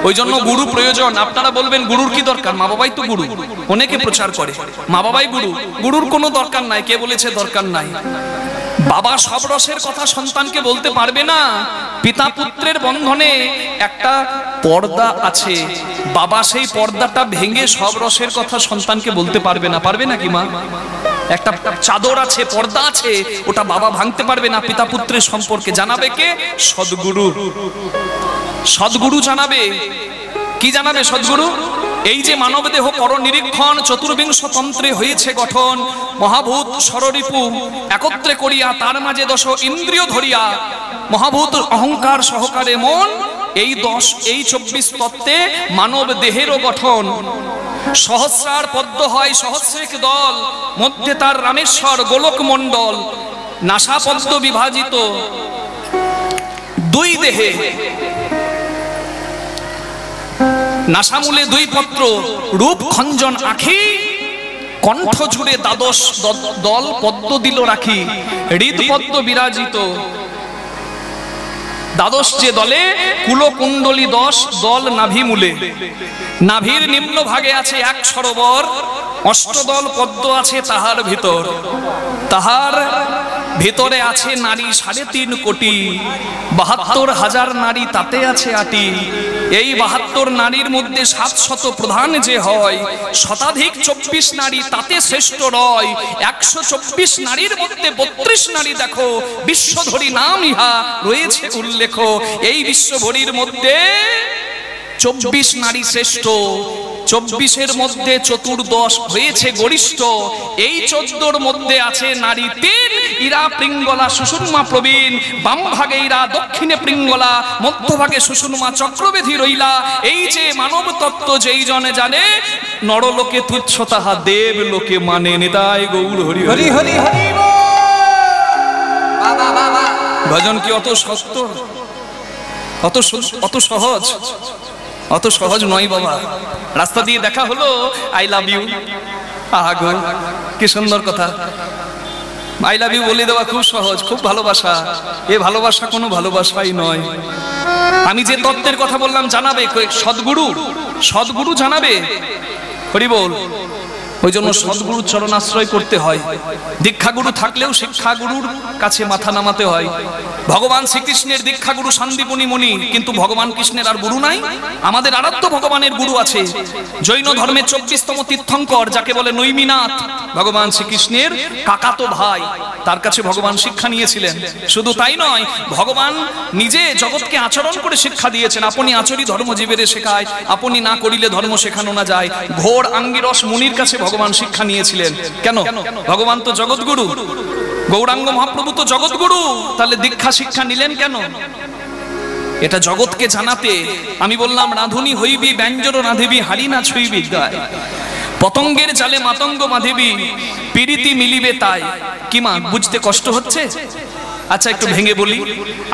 ওই জন্য গুরু প্রয়োজন। আপনারা বলবেন গুরুর কি দরকার? মা বাবাই তো গুরু। অনেকে প্রচার করে মা বাবাই গুরু, গুরুর কোনো দরকার নাই। কে বলেছে দরকার নাই? বাবা সব রসের কথা সন্তানকে বলতে পারবে না। পিতা পুত্রের বন্ধনে একটা পর্দা আছে, বাবা সেই পর্দাটা ভেঙে সব রসের কথা সন্তানকে বলতে পারবে না। পারবে নাকি মা? একটা চাদর আছে, পর্দা আছে, ওটা বাবা ভাঙতে পারবে না। পিতা পুত্রের সম্পর্কে জানাবে কে? সদ্গুরু। সদ্গুরু জানাবে। কি জানাবে সদ্গুরু? এই যে মানব দেহ কর নিরীক্ষণ, চতুর্বিংশ তন্ত্রে হয়েছে গঠন, মহাভূত ষড়রিপু একত্রে করিয়া, তার মাঝে দশ ইন্দ্রিয় ধরিয়া, মহাভূত অহংকার সহকারে মন, এই 24 তত্ত্বে মানব দেহেরও গঠন। সহস্রার পদ্ম হয় সহস্রেক দল, মধ্যে তার রামেশ্বর গোলক মণ্ডল, নাসা পদ্ম বিভাজিত দুই দেহে, নাসামূলে দুই পত্র, রূপ খঞ্জন আখি, কণ্ঠ জুড়ে দ্বাদশ দল পদ্ম দিল রাখি, হৃদ পদ্ম বিরাজিত। দ্বাদশ যে দলে কুলকুণ্ডলী 10 দল নাভি মূলে, নাভির নিম্ন ভাগে আছে এক সরোবর, অষ্টদল পদ্ম আছে তাহার ভিতর, তাহার ভিতরে আছে নারী 3.5 কোটি, 72,000 নারী তাতে আছে আটি। এই 72 নারীর মধ্যে 700 প্রধান যে হয়, শতাধিক 24 নারী তাতে শ্রেষ্ঠ রয়। 124 নারীর মধ্যে 32 নারী দেখো, বিশ্বধরী নাম ইহা রয়েছে উল্লেখ। এই বিশ্বভরীর মধ্যে 24 নারী শ্রেষ্ঠ, 24-এর মধ্যে 14 হয়েছে গরিষ্ঠ। এই 14-র মধ্যে আছে নারী 3, ইরা পিঙ্গলা সুষুম্মা প্রবীণ, বাম ভাগে ইরা, দক্ষিণে পিঙ্গলা, মধ্যভাগে সুষুম্মা চক্রবেধি রইলা। এই যে মানব তত্ত্ব যেই জনে জানে, নরলোকে তুচ্ছ তাহা দেব লোকে মানে। নিতাই গৌর হরি হরি হরি হরি। ভজন কি অত শক্ত? অত সহজ? অত সহজ নয় বাবা। রাস্তা দিয়ে দেখা হলো, আই লাভ ইউ, আহা গো কি সুন্দর কথা। আই লাভ ইউ বলে দেওয়া খুব সহজ, খুব ভালোবাসা। এ ভালোবাসা কোনো ভালোবাসাই নয়। আমি যে তত্ত্বের কথা বললাম জানাবে সদ্গুরু, সদ্গুরু জানাবে। হরি বল। ওই জন্য সদ্গুরুর চরণাশ্রয় করতে হয়। দীক্ষাগুরু থাকলেও শিক্ষাগুরুর কাছে মাথা নামাতে হয়। ভগবান শ্রীকৃষ্ণের দীক্ষাগুরু সন্দীপনী মুনি, কিন্তু ভগবান কৃষ্ণের আর গুরু নাই। আমাদের আরাধ্য ভগবানের গুরু আছে। জৈন ধর্মের 24তম তীর্থঙ্কর, যাকে বলে নৈমিনাথ, ভগবান শ্রীকৃষ্ণের কাকাতো ভাই, তার কাছে ভগবান শিক্ষা নিয়েছিলেন। শুধু তাই নয়, ভগবান নিজে জগৎকে আচরণ করে শিক্ষা দিয়েছেন। আপনি আচরি ধর্ম জীবেরে শেখায়, আপনি না করিলে ধর্ম শেখানো না যায়। ঘোর আঙ্গিরস মুনির কাছে ভগবান শিক্ষা নিয়েছিলেন। কেন? ভগবান তো জগৎগুরু, গৌরাঙ্গ মহাপ্রভু তো জগৎগুরু, তাহলে দীক্ষা শিক্ষা নিলেন কেন? এটা জগৎকে জানাতে। আমি বললাম রাঁধুনি হইবি ব্যঞ্জন রাঁধিবি, হাড়ি না ছুঁইবি গায়, পতঙ্গের জালে মাতঙ্গ বাঁধিবি, প্রীতি মিলিবে তাই। কি মা, বুঝতে কষ্ট হচ্ছে? আচ্ছা একটু ভেঙে বলি।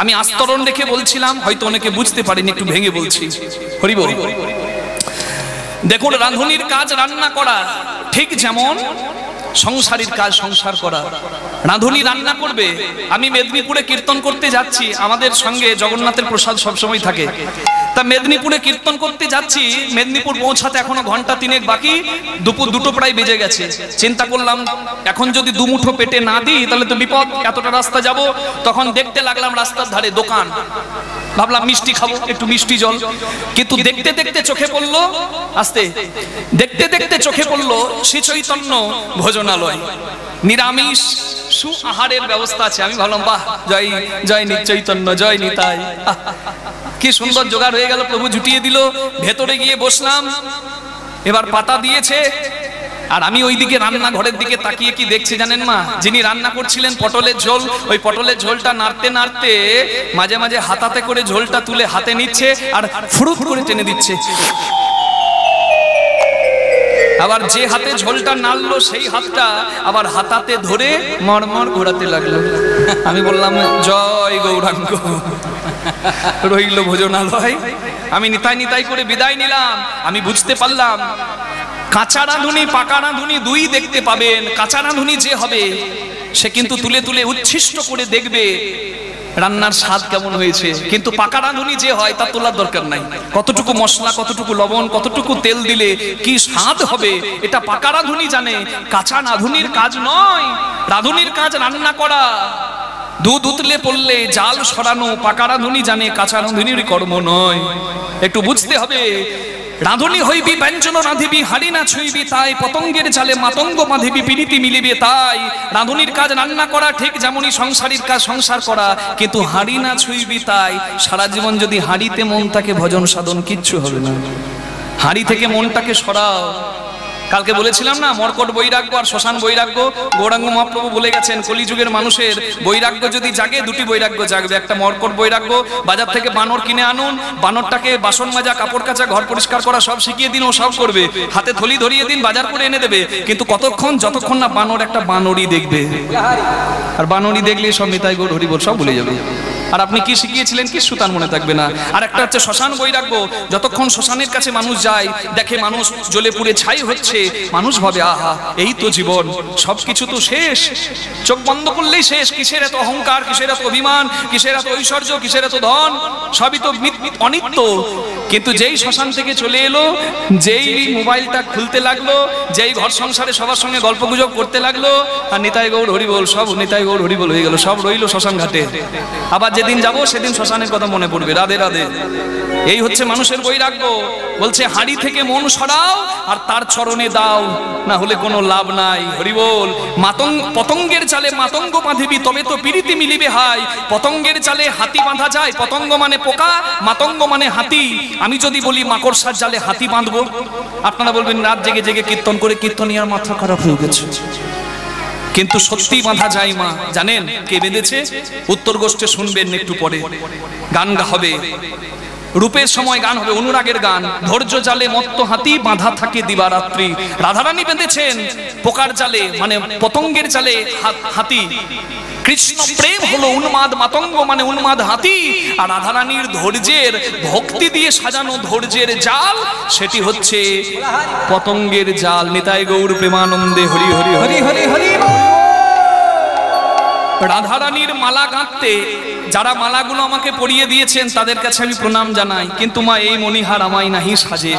আমি আস্তরণ রেখে বলছিলাম, হয়তো অনেকে বুঝতে পারেনি, একটু ভেঙে বলছি। হরি বল। দেখুন, রাঁধুনির কাজ রান্না করা, ঠিক যেমন সংসারীর কাজ সংসার করা। রাঁধুনি রান্না করবে। আমি মেদিনীপুরে কীর্তন করতে যাচ্ছি, আমাদের সঙ্গে জগন্নাথের প্রসাদ সবসময় থাকে। তা মেদিনীপুরে কীর্তন করতে যাচ্ছি, মেদিনীপুর পৌঁছাতে এখনো ঘন্টা 3 বাকি, দুপুর 2টো প্রায় বেজে গেছে। চিন্তা করলাম এখন যদি 2 মুঠো পেটে না দিই তাহলে তো বিপদ, এতটা রাস্তা যাব। তখন দেখতে লাগলাম রাস্তার ধারে দোকান, ভাবলাম মিষ্টি খাবো, একটু মিষ্টি জল। কিন্তু দেখতে দেখতে চোখে পড়লো, আস্তে দেখতে দেখতে চোখে পড়লো শ্রী চৈতন্য ভোজনালয়, নিরামিষ সু আহারের ব্যবস্থা আছে। আমি ভাবলাম বাহ, জয় জয় চৈতন্য, জয় নিতাই। কি সুন্দর জোগাড় হয়ে গেল, প্রভু জুটিয়ে দিল। ভেতরে গিয়ে বসলাম, এবার পাতা দিয়েছে, আর আমি ওইদিকে রান্নাঘরের দিকে তাকিয়ে কি দেখছি জানেন মা? যিনি রান্না করছিলেন পটলের ঝোল, ওই পটলের ঝোলটা নাড়তে নাড়তে মাঝে মাঝে হাতাতে করে ঝোলটা তুলে হাতে নিচ্ছে আর ফুরুত করে টেনে দিচ্ছে। আবার যে হাতে ঝোলটা নাড়লো সেই হাতটা আবার হাতাতে ধরে মরমর ঘোরাতে লাগলো। আমি বললাম জয় গৌরাঙ্গ। রইল ভোজনালয়। আমি নিতাই নিতাই করে বিদায় নিলাম। আমি বুঝতে পারলাম কাঁচা রাঁধুনি পাকা রাঁধুনি দুই দেখতে পাবেন। কাঁচা রাঁধুনি যে হবে সে কিন্তু তুলে তুলে উচ্ছিষ্ট করে দেখবে রান্নার স্বাদ কেমন হয়েছে, কিন্তু পাকা রাঁধুনি যে হয় তার তোলার দরকার নাই। কতটুকু মশলা, কতটুকু লবণ, কতটুকু তেল দিলে কি স্বাদ হবে এটা পাকা রাঁধুনি জানে। কাঁচা রাঁধুনির কাজ নয়, রাঁধুনির কাজ রান্না করা। দুধ উতলে পড়লে জাল সরানো পাকা রাঁধুনি জানে, কাঁচা রাঁধুনির কর্ম নয়। একটু বুঝতে হবে। রাঁধুনি হইবি ব্যঞ্জন রাঁধিবি, হাড়ি না ছুঁইবি তাই, পতঙ্গের জালে মাতঙ্গ বাঁধিবি, পিড়িতি মিলিবে তাই। রাঁধুনির কাজ রান্না করা, ঠিক যেমনই সংসারীর কাজ সংসার করা, কিন্তু হাড়ি না ছুঁইবি তাই। সারা জীবন যদি হাড়িতে মন থাকে ভজন সাধন কিচ্ছু হবে না। হাড়ি থেকে মনটাকে সরাও। কালকে বলেছিলাম না মর্কট বৈরাগ্য আর শ্মশান বৈরাগ্য। গৌরাঙ্গ মহাপ্রভু বলে গেছেন কলিযুগের মানুষের বৈরাগ্য যদি জাগে দুটি বৈরাগ্য জাগবে। একটা মর্কট বৈরাগ্য, বাজার থেকে বানর কিনে আনুন, বানরটাকে বাসন মাজা, কাপড় কাচা, ঘর পরিষ্কার করা সব শিখিয়ে দিন, ও সব করবে। হাতে থলি ধরিয়ে দিন, বাজার করে এনে দেবে। কিন্তু কতক্ষণ? যতক্ষণ না বানর একটা বানরই দেখবে। আর বানরই দেখলে সব নিতাই গৌর হরি বল সব ভুলে যাবে। আর আপনি কি শিখিয়েছিলেন কিছু তার মনে থাকবে না। আর একটা হচ্ছে শ্মশান বৈরাগ্য। যতক্ষণ শ্মশানের কাছে মানুষ যায়, দেখে মানুষ জ্বলে পুড়ে ছাই হচ্ছে, মানুষ ভাবে আহা এই তো জীবন, সবকিছু তো শেষ, চোখ বন্ধ করলেই শেষ। কিসের এত অহংকার, কিসের এত অভিমান, কিসের এত ঐশ্বর্য, কিসের এত ধন, সবই তো অনিত্য। কিন্তু যেই শ্মশান থেকে চলে এলো, যেই মোবাইলটা খুলতে লাগলো, যেই ঘর সংসারে সবার সঙ্গে গল্প গুজব করতে লাগলো, আর নিতাই গৌর হরি বল সব নিতাই গৌর হরি বল হয়ে গেল, সব রইল শ্মশান ঘাটে। আবার যেদিন যাবো সেদিন শ্মশানের কথা মনে পড়বে। রাধে রাধে। এই হচ্ছে মানুষের বৈরাগ্য। বলছে হাড়ি থেকে মন সরাও আর তার চরণে দাও, না হলে কোনো লাভ নাই। হরি বল। পতঙ্গের চালে মাতঙ্গ বাঁধিবি তবে তো পিড়িতি মিলিবে হাই। পতঙ্গের চালে হাতি বাঁধা যায়, পতঙ্গ মানে পোকা, মাতঙ্গ মানে হাতি। আমি যদি বলি মাকড়সার জালে হাতি বাঁধবো, আপনারা বলবেন রাত জেগে জেগে কীর্তন করে কীর্তনিয়ার মাথা খারাপ হয়ে গেছে। কিন্তু সত্যি বাঁধা যায় মা। জানেন কে বেঁধেছে? উত্তর গোষ্ঠে শুনবেন একটু পরে। গান হবে, রূপের সময় গান হবে, অনুরাগের গান। ধৈর্য জালে মত্ত হাতি বাঁধা থাকে দিবারাত্রি। রাধারানী বেঁধেছেন পোকার জালে, মানে পতঙ্গের জালে হাতি। কৃষ্ণ প্রেম হলো উন্মাদ মাতঙ্গ, মানে উন্মাদ হাতি। আর রাধারানীর ধৈর্যের ভক্তি দিয়ে সাজানো ধৈর্যের জাল, সেটি হচ্ছে পতঙ্গের জাল। নিতাই গৌর প্রেমানন্দে হরি হরি হরি হরি হরি। রাধারানীর মালা গাঁথতে যারা মালাগুলো আমাকে পরিয়ে দিয়েছেন তাদের কাছে আমি প্রণাম জানাই। কিন্তু মা এই মণিহার আমায় নাহি সাজে।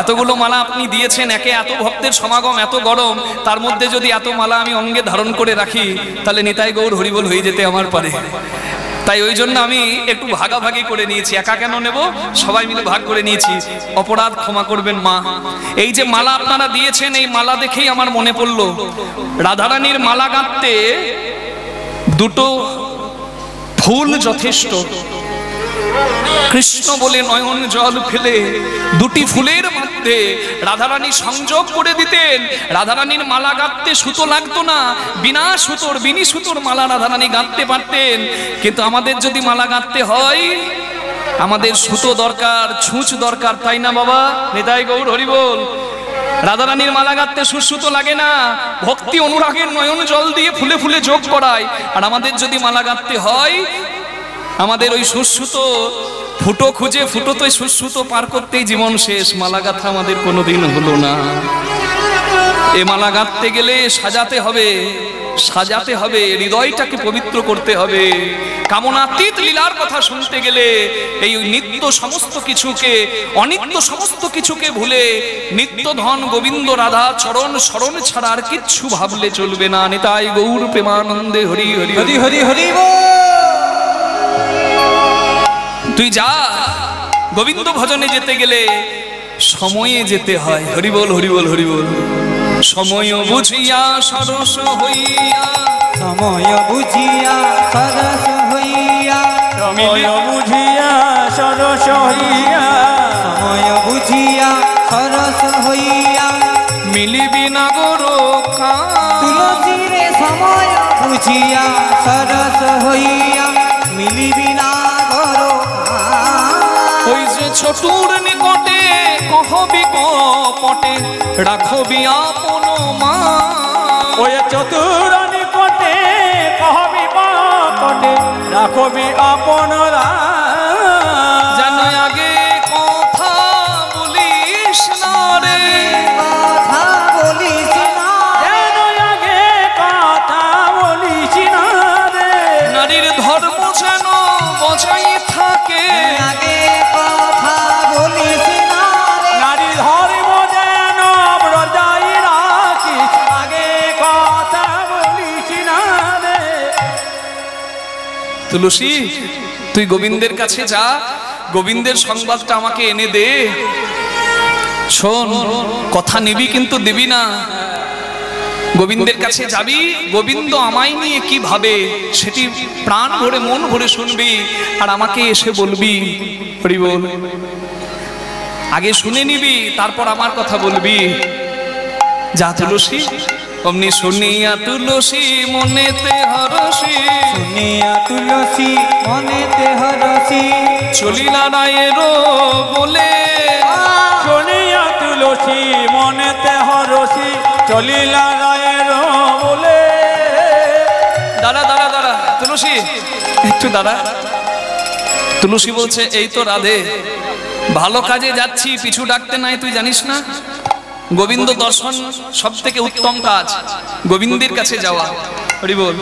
এতগুলো মালা আপনি দিয়েছেন, একে এত ভক্তের সমাগম, এত গরম, তার মধ্যে যদি এত মালা আমি অঙ্গে ধারণ করে রাখি তাহলে নিতাই গৌর হরিবল হয়ে যেতে আমার পারে। তাই ওই জন্য আমি একটু ভাগাভাগি করে নিয়েছি। একা কেন নেব, সবাই মিলে ভাগ করে নিয়েছি। অপরাধ ক্ষমা করবেন মা। এই যে মালা আপনারা দিয়েছেন, এই মালা দেখেই আমার মনে পড়লো রাধারানীর মালা গাঁথতে দুটো ফুল যথেষ্ট। কৃষ্ণ বলে নয়ন জল ফেলে দুটি ফুলের মধ্যে রাধারানী সংযোগ করে দিতেন। রাধারানীর মালা গাঁথতে সুতো লাগতো না, বিনা সুতোর বিনি সুতোর মালা রাধারানী গাঁথতে পারতেন। কিন্তু আমাদের যদি মালা গাঁথতে হয় আমাদের সুতো দরকার, ছুঁচ দরকার, তাই না বাবা? নিতাই গৌর হরি বল। রাধারানীর মালা গাঁথতে সুসুতো লাগে না, ভক্তি অনুরাগের নয়ন জল দিয়ে ফুলে ফুলে যোগ করায়। আর আমাদের যদি মালা গাঁথতে হয় আমাদের ওই সুসুতো ফুটো খুঁজে ফুটোতে সুসুতো পার করতেই জীবন শেষ। মালা গাঁথা আমাদের কোনোদিন হলো না। এ মালা গাঁথতে গেলে সাজাতে হবে, সাজাতে হবে, হৃদয়টাকে পবিত্র করতে হবে। কামনাতীত লীলার কথা শুনতে গেলে এই নিত্য সমস্ত কিছুকে, অনিত্য সমস্ত কিছুকে ভুলে নিত্য ধন গোবিন্দ রাধা চরণ শরণ ছাড়া আর কিচ্ছু ভাবলে চলবে না। নিতাই গৌর প্রেমানন্দে হরি হরি হরি হরি হরি। তুই যা, গোবিন্দ ভজনে যেতে গেলে সময়ে যেতে হয়। হরি বল হরি বল হরি বল। সময় বুঝিয়া সরস হইয়া, সময় বুঝিয়া সরস হইয়া, সময় বুঝিয়া সরস হইয়া সময় বুঝিয়া সরস হইয়া মিলিবি না গো রক্ষা। তুলসী রে সময় বুঝিয়া সরস হইয়া মিলিবি না ঘর ওই যে ছোটুর নিকটে কহবি কপটে রাখবি আপন মা। ওই চতুর নিকটে কহবি বাকটে রাখবি আপনরা। যেন আগে কথা বলিস না রে, কথা বলিস না যেন আগে কথা বলিস না রে। নারীর ধর্ম যেন বজাই থাকে। আগে কথা বলিস না রে নারী ধর্ম যেন বজাই রাখিস, আগে কথা বলিস না রে। তুলসী তুই গোবিন্দের কাছে যা, গোবিন্দের সংবাদটা আমাকে এনে দে। শোন, কথা নিবি কিন্তু দিবি না। গোবিন্দের কাছে যাবি, গোবিন্দ আমায় নিয়ে কি ভাবে সেটি প্রাণ ভরে মন ভরে শুনবি, আর আমাকে এসে বলবি। হরি বল। আগে শুনে নিবি, তারপর আমার কথা বলবি। যা তুলসী। অমনি শুনিয়া তুলসী মনেতে হরসি, শুনিয়া তুলসী মনেতে হরসি চলিলা রায়ের বলে। শুনিয়া তুলসী মনেতে হরসি চলিলা রায়ের বলে। দাঁড়া দাঁড়া দাঁড়া তুলসী, একটু দাঁড়া। তুলসী বলছে, এই তো রাধে, ভালো কাজে যাচ্ছি, পিছু ডাকতে নাই, তুই জানিস না? গোবিন্দ দর্শন সব থেকে উত্তম কাজ, গোবিন্দের কাছে যাওয়া। হরি বল।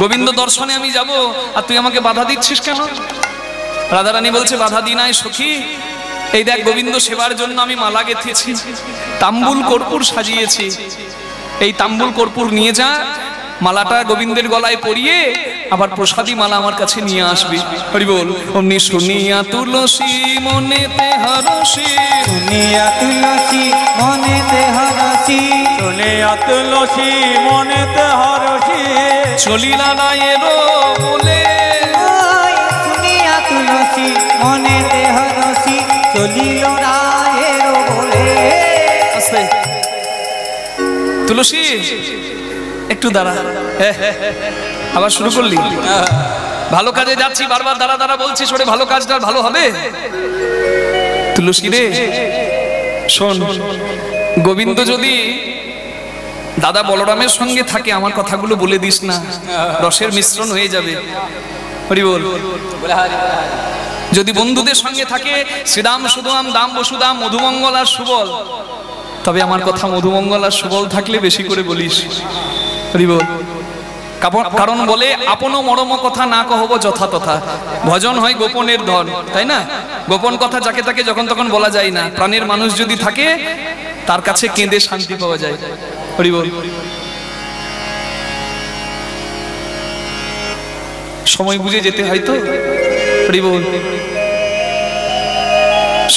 গোবিন্দ দর্শনে আমি যাব, আর তুই আমাকে বাধা দিচ্ছিস কেন? রাধারানী বলছে, বাধা দি নাই সখী, এই দেখ গোবিন্দ সেবার জন্য আমি মালা গেঁথেছি, তাম্বুল কর্পূর সাজিয়েছি। এই তাম্বুল কর্পূর নিয়ে যা, মালাটা গোবিন্দের গলায় পরিয়ে আবার প্রসাদী মালা আমার কাছে নিয়ে আসবি। হরি বল। অমনি শুনিয়া তুলসী মনেতে হরসি, শুনিয়া তুলসী মনেতে হরসি শুনিয়া তুলসী মনেতে হরসি চলিলা রায়ের বলে। শুনিয়া তুলসী মনেতে হরসি চলিল রায়ের বলে। আস্তে। তুলসী একটু দাঁড়া। আবার শুরু করলি? ভালো কাজে যাচ্ছি, বারবার দাঁড়া দাঁড়া বলছিস, ওরে ভালো কাজটা ভালো হবে? তুলসী রে শোন, গোবিন্দ যদি দাদা বলরামের সঙ্গে থাকে, আমার কথাগুলো বলে দিস না, রসের মিশ্রণ হয়ে যাবে। হরি বল। যদি বন্ধুদের সঙ্গে থাকে, শ্রীরাম সুদাম দাম বসুদাম মধুমঙ্গল আর সুবল, তবে আমার কথা মধুমঙ্গল আর সুবল থাকলে বেশি করে বলিস। হরি বল। কারণ বলে, আপন মরম কথা না কহব যথা তথা, ভজন হয় গোপনের ধন, তাই না? গোপন কথা যাকে তাকে যখন তখন বলা যায় না। প্রাণের মানুষ যদি থাকে, তার কাছে কেঁদে শান্তি পাওয়া যায়। হরি বল। সময় বুঝে যেতে হয় তো। হরি বল।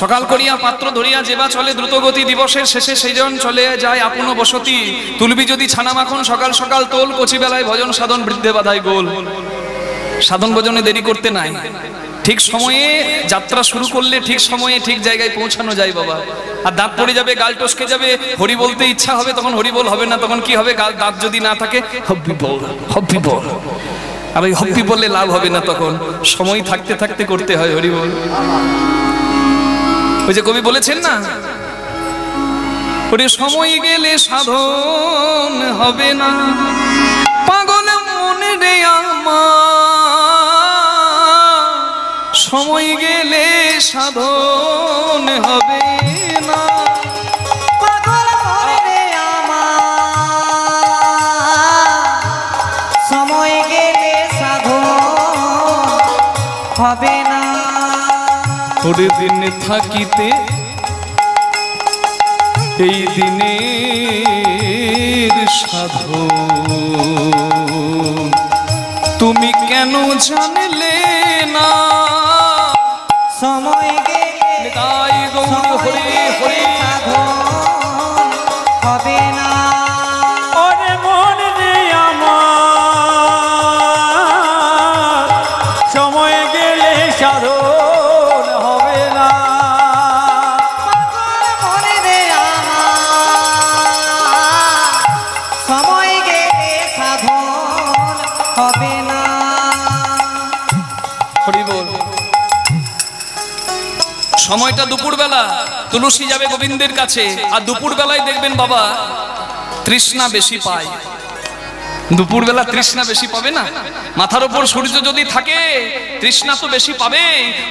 সকাল করিয়া পাত্র ধরিয়া যেবা চলে দ্রুতগতি, দিবসের শেষে সেইজন চলে যায় আপন বসতি। তুলবি যদি ছানা মাখন সকাল সকাল তোল, কচি বেলায় ভজন সাধন বৃদ্ধে বাধায় গোল। সাধন ভজনে দেরি করতে নাই, ঠিক সময়ে যাত্রা শুরু করলে ঠিক সময়ে ঠিক জায়গায় পৌঁছানো যায় বাবা। আর দাঁত পড়ে যাবে, গাল টসকে যাবে, হরি বলতে ইচ্ছা হবে, তখন হরি বল হবে না। তখন কি হবে? দাঁত যদি না থাকে, হব্বি বল, হব্বি বল। আর ওই হব্বি বললে লাভ হবে না, তখন সময় থাকতে থাকতে করতে হয়। হরি বল। ওই যে কবি বলেছেন না, ওরে সময় গেলে সাধন হবে না, পাগল মনে রে আমার, সময় গেলে সাধন হবে না। পাগল মনে রে আমার, সময় গেলে সাধন হবে না। ওরে দিন থাকিতে এই দিনের সাধন তুমি কেন জানলে না? সময় গেলে তাই গৌর হরি হরি সাধন হবে না। ওরে মন রে আমার, সময় গেলে সাধন হবে না। হরি বল। সময়টা দুপুরবেলা, তুলসী যাবে গোবিন্দের কাছে, আর দুপুরবেলায় দেখবেন বাবা তৃষ্ণা বেশি পায়। দুপুরবেলা তৃষ্ণা বেশি পাবে না, মাথার উপর সূর্য যদি থাকে তৃষ্ণা তো বেশি পাবে।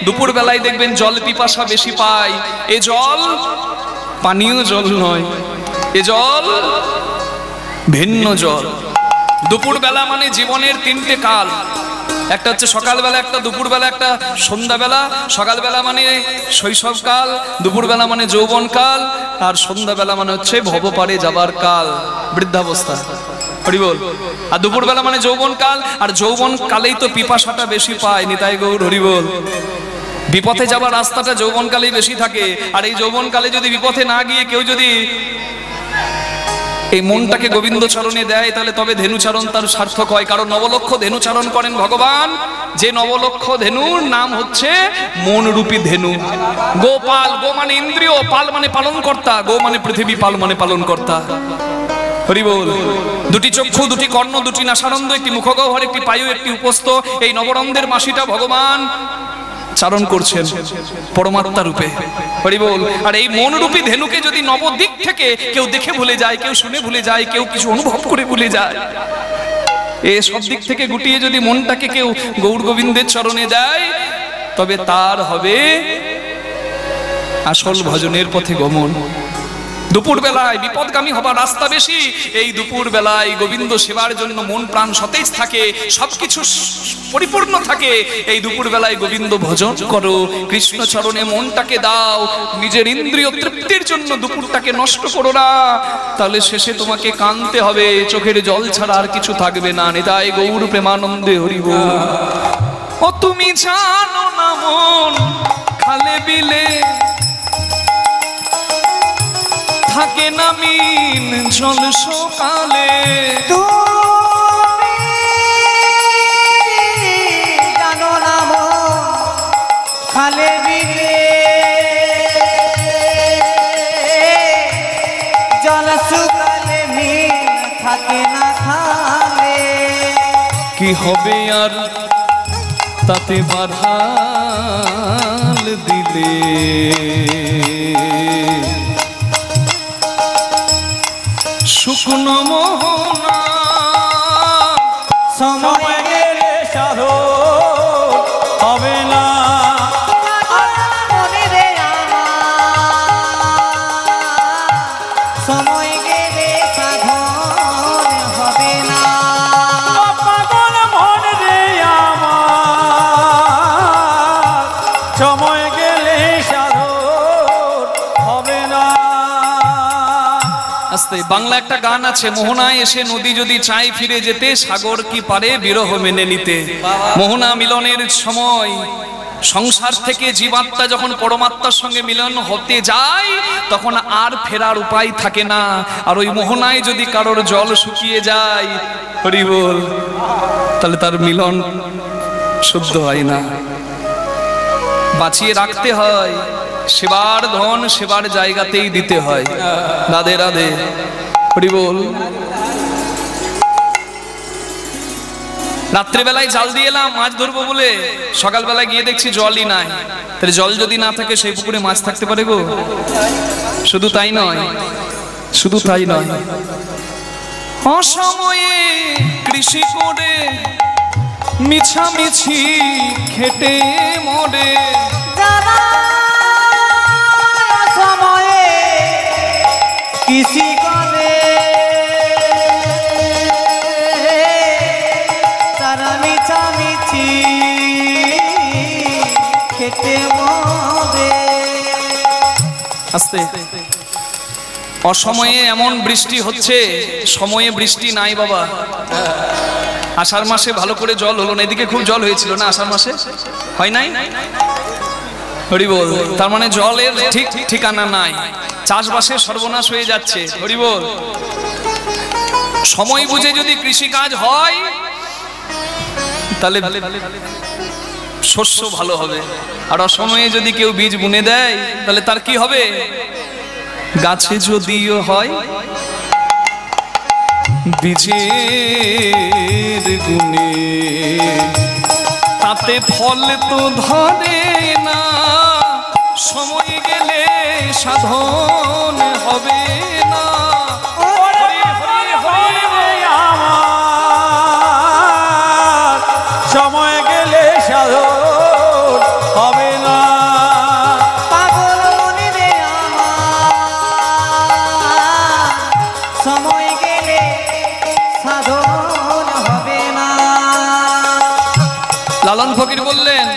দুপুরবেলায় দেখবেন জল পিপাসা বেশি পায়। এ জল পানীয় জল নয়, এ জল ভিন্ন জল। দুপুরবেলা মানে জীবনের তিনটে কাল, একটা হচ্ছে সকালবেলা, একটা দুপুরবেলা, একটা সন্ধ্যাবেলা। সকালবেলা মানে শৈশবকাল, দুপুরবেলা মানে যৌবনকাল, আর সন্ধ্যাবেলা মানে হচ্ছে ভবপারে যাবার কাল, বৃদ্ধাবস্থা। হরি বল। আর দুপুরবেলা মানে যৌবনকাল, আর যৌবনকালেই তো পিপাসাটা বেশি পায়। নিতাই গৌর হরি বল। বিপথে যাবার রাস্তাটা যৌবনকালেই বেশি থাকে, আর এই যৌবনকালে যদি বিপথে না গিয়ে কেউ যদি এই মনটাকে গোবিন্দ চরণে দেয়, তাহলে তবে ধেনুচারণ তার সার্থক হয়। কারণ নবলক্ষ ধেনুচারণ করেন ভগবান, যে নবলক্ষ ধেনুর নাম হচ্ছে মনরূপী ধেনু। গোপাল, গো মানে ইন্দ্রিয়, পাল মানে পালন কর্তা, গো মানে পৃথিবী, পাল মানে পালন কর্তা। হরি বল। দুটি চক্ষু, দুটি কর্ণ, দুটি নাসারন্ধ্র, একটি মুখগহ্বর, একটি পায়ু, একটি উপস্থ, এই নবরন্ধ্রের মাসিটা ভগবান চারণ করছেন পরমাত্মা রূপে। হরি বল। আর এই মনরূপী ধেনুকে যদি নবদিক থেকে কেউ দেখে ভুলে যায়, কেউ শুনে ভুলে যায়, কেউ কিছু অনুভব করে ভুলে যায়, এই সব দিক থেকে গুটিয়ে যদি মনটাকে কেউ গৌর গোবিন্দের চরণে দেয়, তবে তার হবে আসল ভজনের পথে গমন। দুপুর বেলায় বিপদগামী হবার রাস্তা বেশি। এই দুপুর বেলায় গোবিন্দ সেবার জন্য মন প্রাণ সতেজ থাকে, সবকিছু পরিপূর্ণ থাকে। এই দুপুর বেলায় গোবিন্দ ভজন করো, কৃষ্ণ চরণে মনটাকে দাও। নিজের ইন্দ্রিয় তৃপ্তির জন্য দুপুরটাকে নষ্ট করো না, তাহলে শেষে তোমাকে কাঁদতে হবে, চোখের জল ছাড়া আর কিছু থাকবে না। নিতাই গৌর প্রেমানন্দে হরি বল। ও তুমি জানো না মন খালে বিলে থাকে না মিন জল সকালে। তুমি জানো না মন খালে বিলে জল শুকালে মিল থাকে না খালে। কি হবে আর তাতে বাধাল দিলে, শুকনো মোহনা সময় গেলে সাধন হবে না। মনে রে আমার, সময় গেলে সাধন হবে না। পাগল মন রে আমার, সময় গেলে সাধন হবে না। আস্তে বাংলা একটা গান আছে, মোহনায় এসে নদী যদি চাই ফিরে যেতে, সাগর কি পারে বিরহ মেনে নিতে। মোহনা মিলনের সময় সংসার থেকে জীবাত্মা যখন পরমাত্মার সঙ্গে মিলন হতে যায়, তখন আর ফেরার উপায় থাকে না। আর ওই মোহনায় যদি কারোর জল শুকিয়ে যায়, হরি বল, তাহলে তার মিলন শুদ্ধ হয় না। বাঁচিয়ে রাখতে হয়, সেবার ধন সেবার জায়গাতেই দিতে হয়। রাধে রাধে হরি বল। রাত্রেবেলায় জাল দিয়ে এলাম মাছ ধরবো বলে, সকালবেলায় গিয়ে দেখছি জলই নাই। তাহলে জল যদি না থাকে সেই পুকুরে মাছ থাকতে পারে গো? শুধু তাই নয়, শুধু তাই নয়, অসময়ে কৃষি করে মিছামিছি খেটে মরে। যারা সময়ে কৃষি করে তারা মিছামিছি খেতে মরে। আস্তে। অসময়ে এমন বৃষ্টি হচ্ছে, সময়ে বৃষ্টি নাই বাবা। আষাঢ় মাসে ভালো করে জল হলো না, এদিকে খুব জল হয়েছিল না আষাঢ় মাসে, হয় নাই? হরি বল। তার মানে জলের ঠিক ঠিকানা নাই, চাষবাসের সর্বনাশ হয়ে যাচ্ছে। হরি বল। সময় বুঝে যদি কৃষি কাজ হয়, তাহলে শস্য ভালো হবে। আর অসময়ে যদি কেউ বীজ বুনে দেয়, তাহলে তার কি হবে? গাছে যদিও হয় বীজে গুণের গুণে, তাতে ফল তো ধরে না, সময় গেলে সাধন হবে না। হরি হরি হরি আমার সময় গেলে সাধন হবে না। পাগল মনে রে আমার, সময় গেলে সাধন হবে না। লালন ফকির বললেন,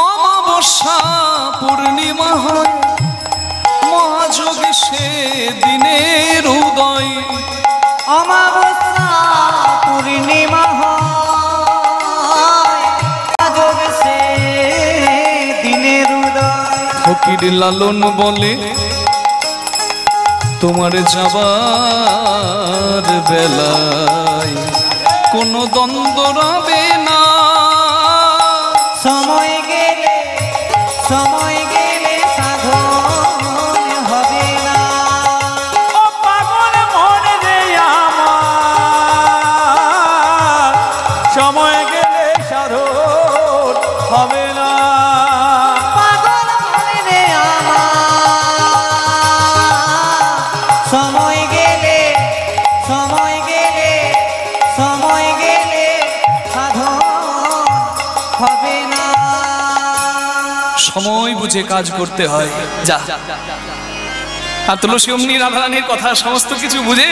অমাবস্যা পূর্ণিমা হয়, মহাযোগী সে দিনের উদয়। অমাবস্যা পূর্ণিমা হয়, যোগ সে দিনের উদয়। ফকির লালন বলে, তোমার যাবার বেলায় কোনো দ্বন্দ্ব রবে না, সময় গেলে সাধন হবে না। ও পাগল মনে রে আমার সময় গেলে সাধন হবে না। পাগল মনে রে আমার, সময় গেলে সাধন হবে না। সময় বুঝে কাজ করতে হয়। যা আর তুলসী অমনি রাধারানীর কথা সমস্ত কিছু বুঝে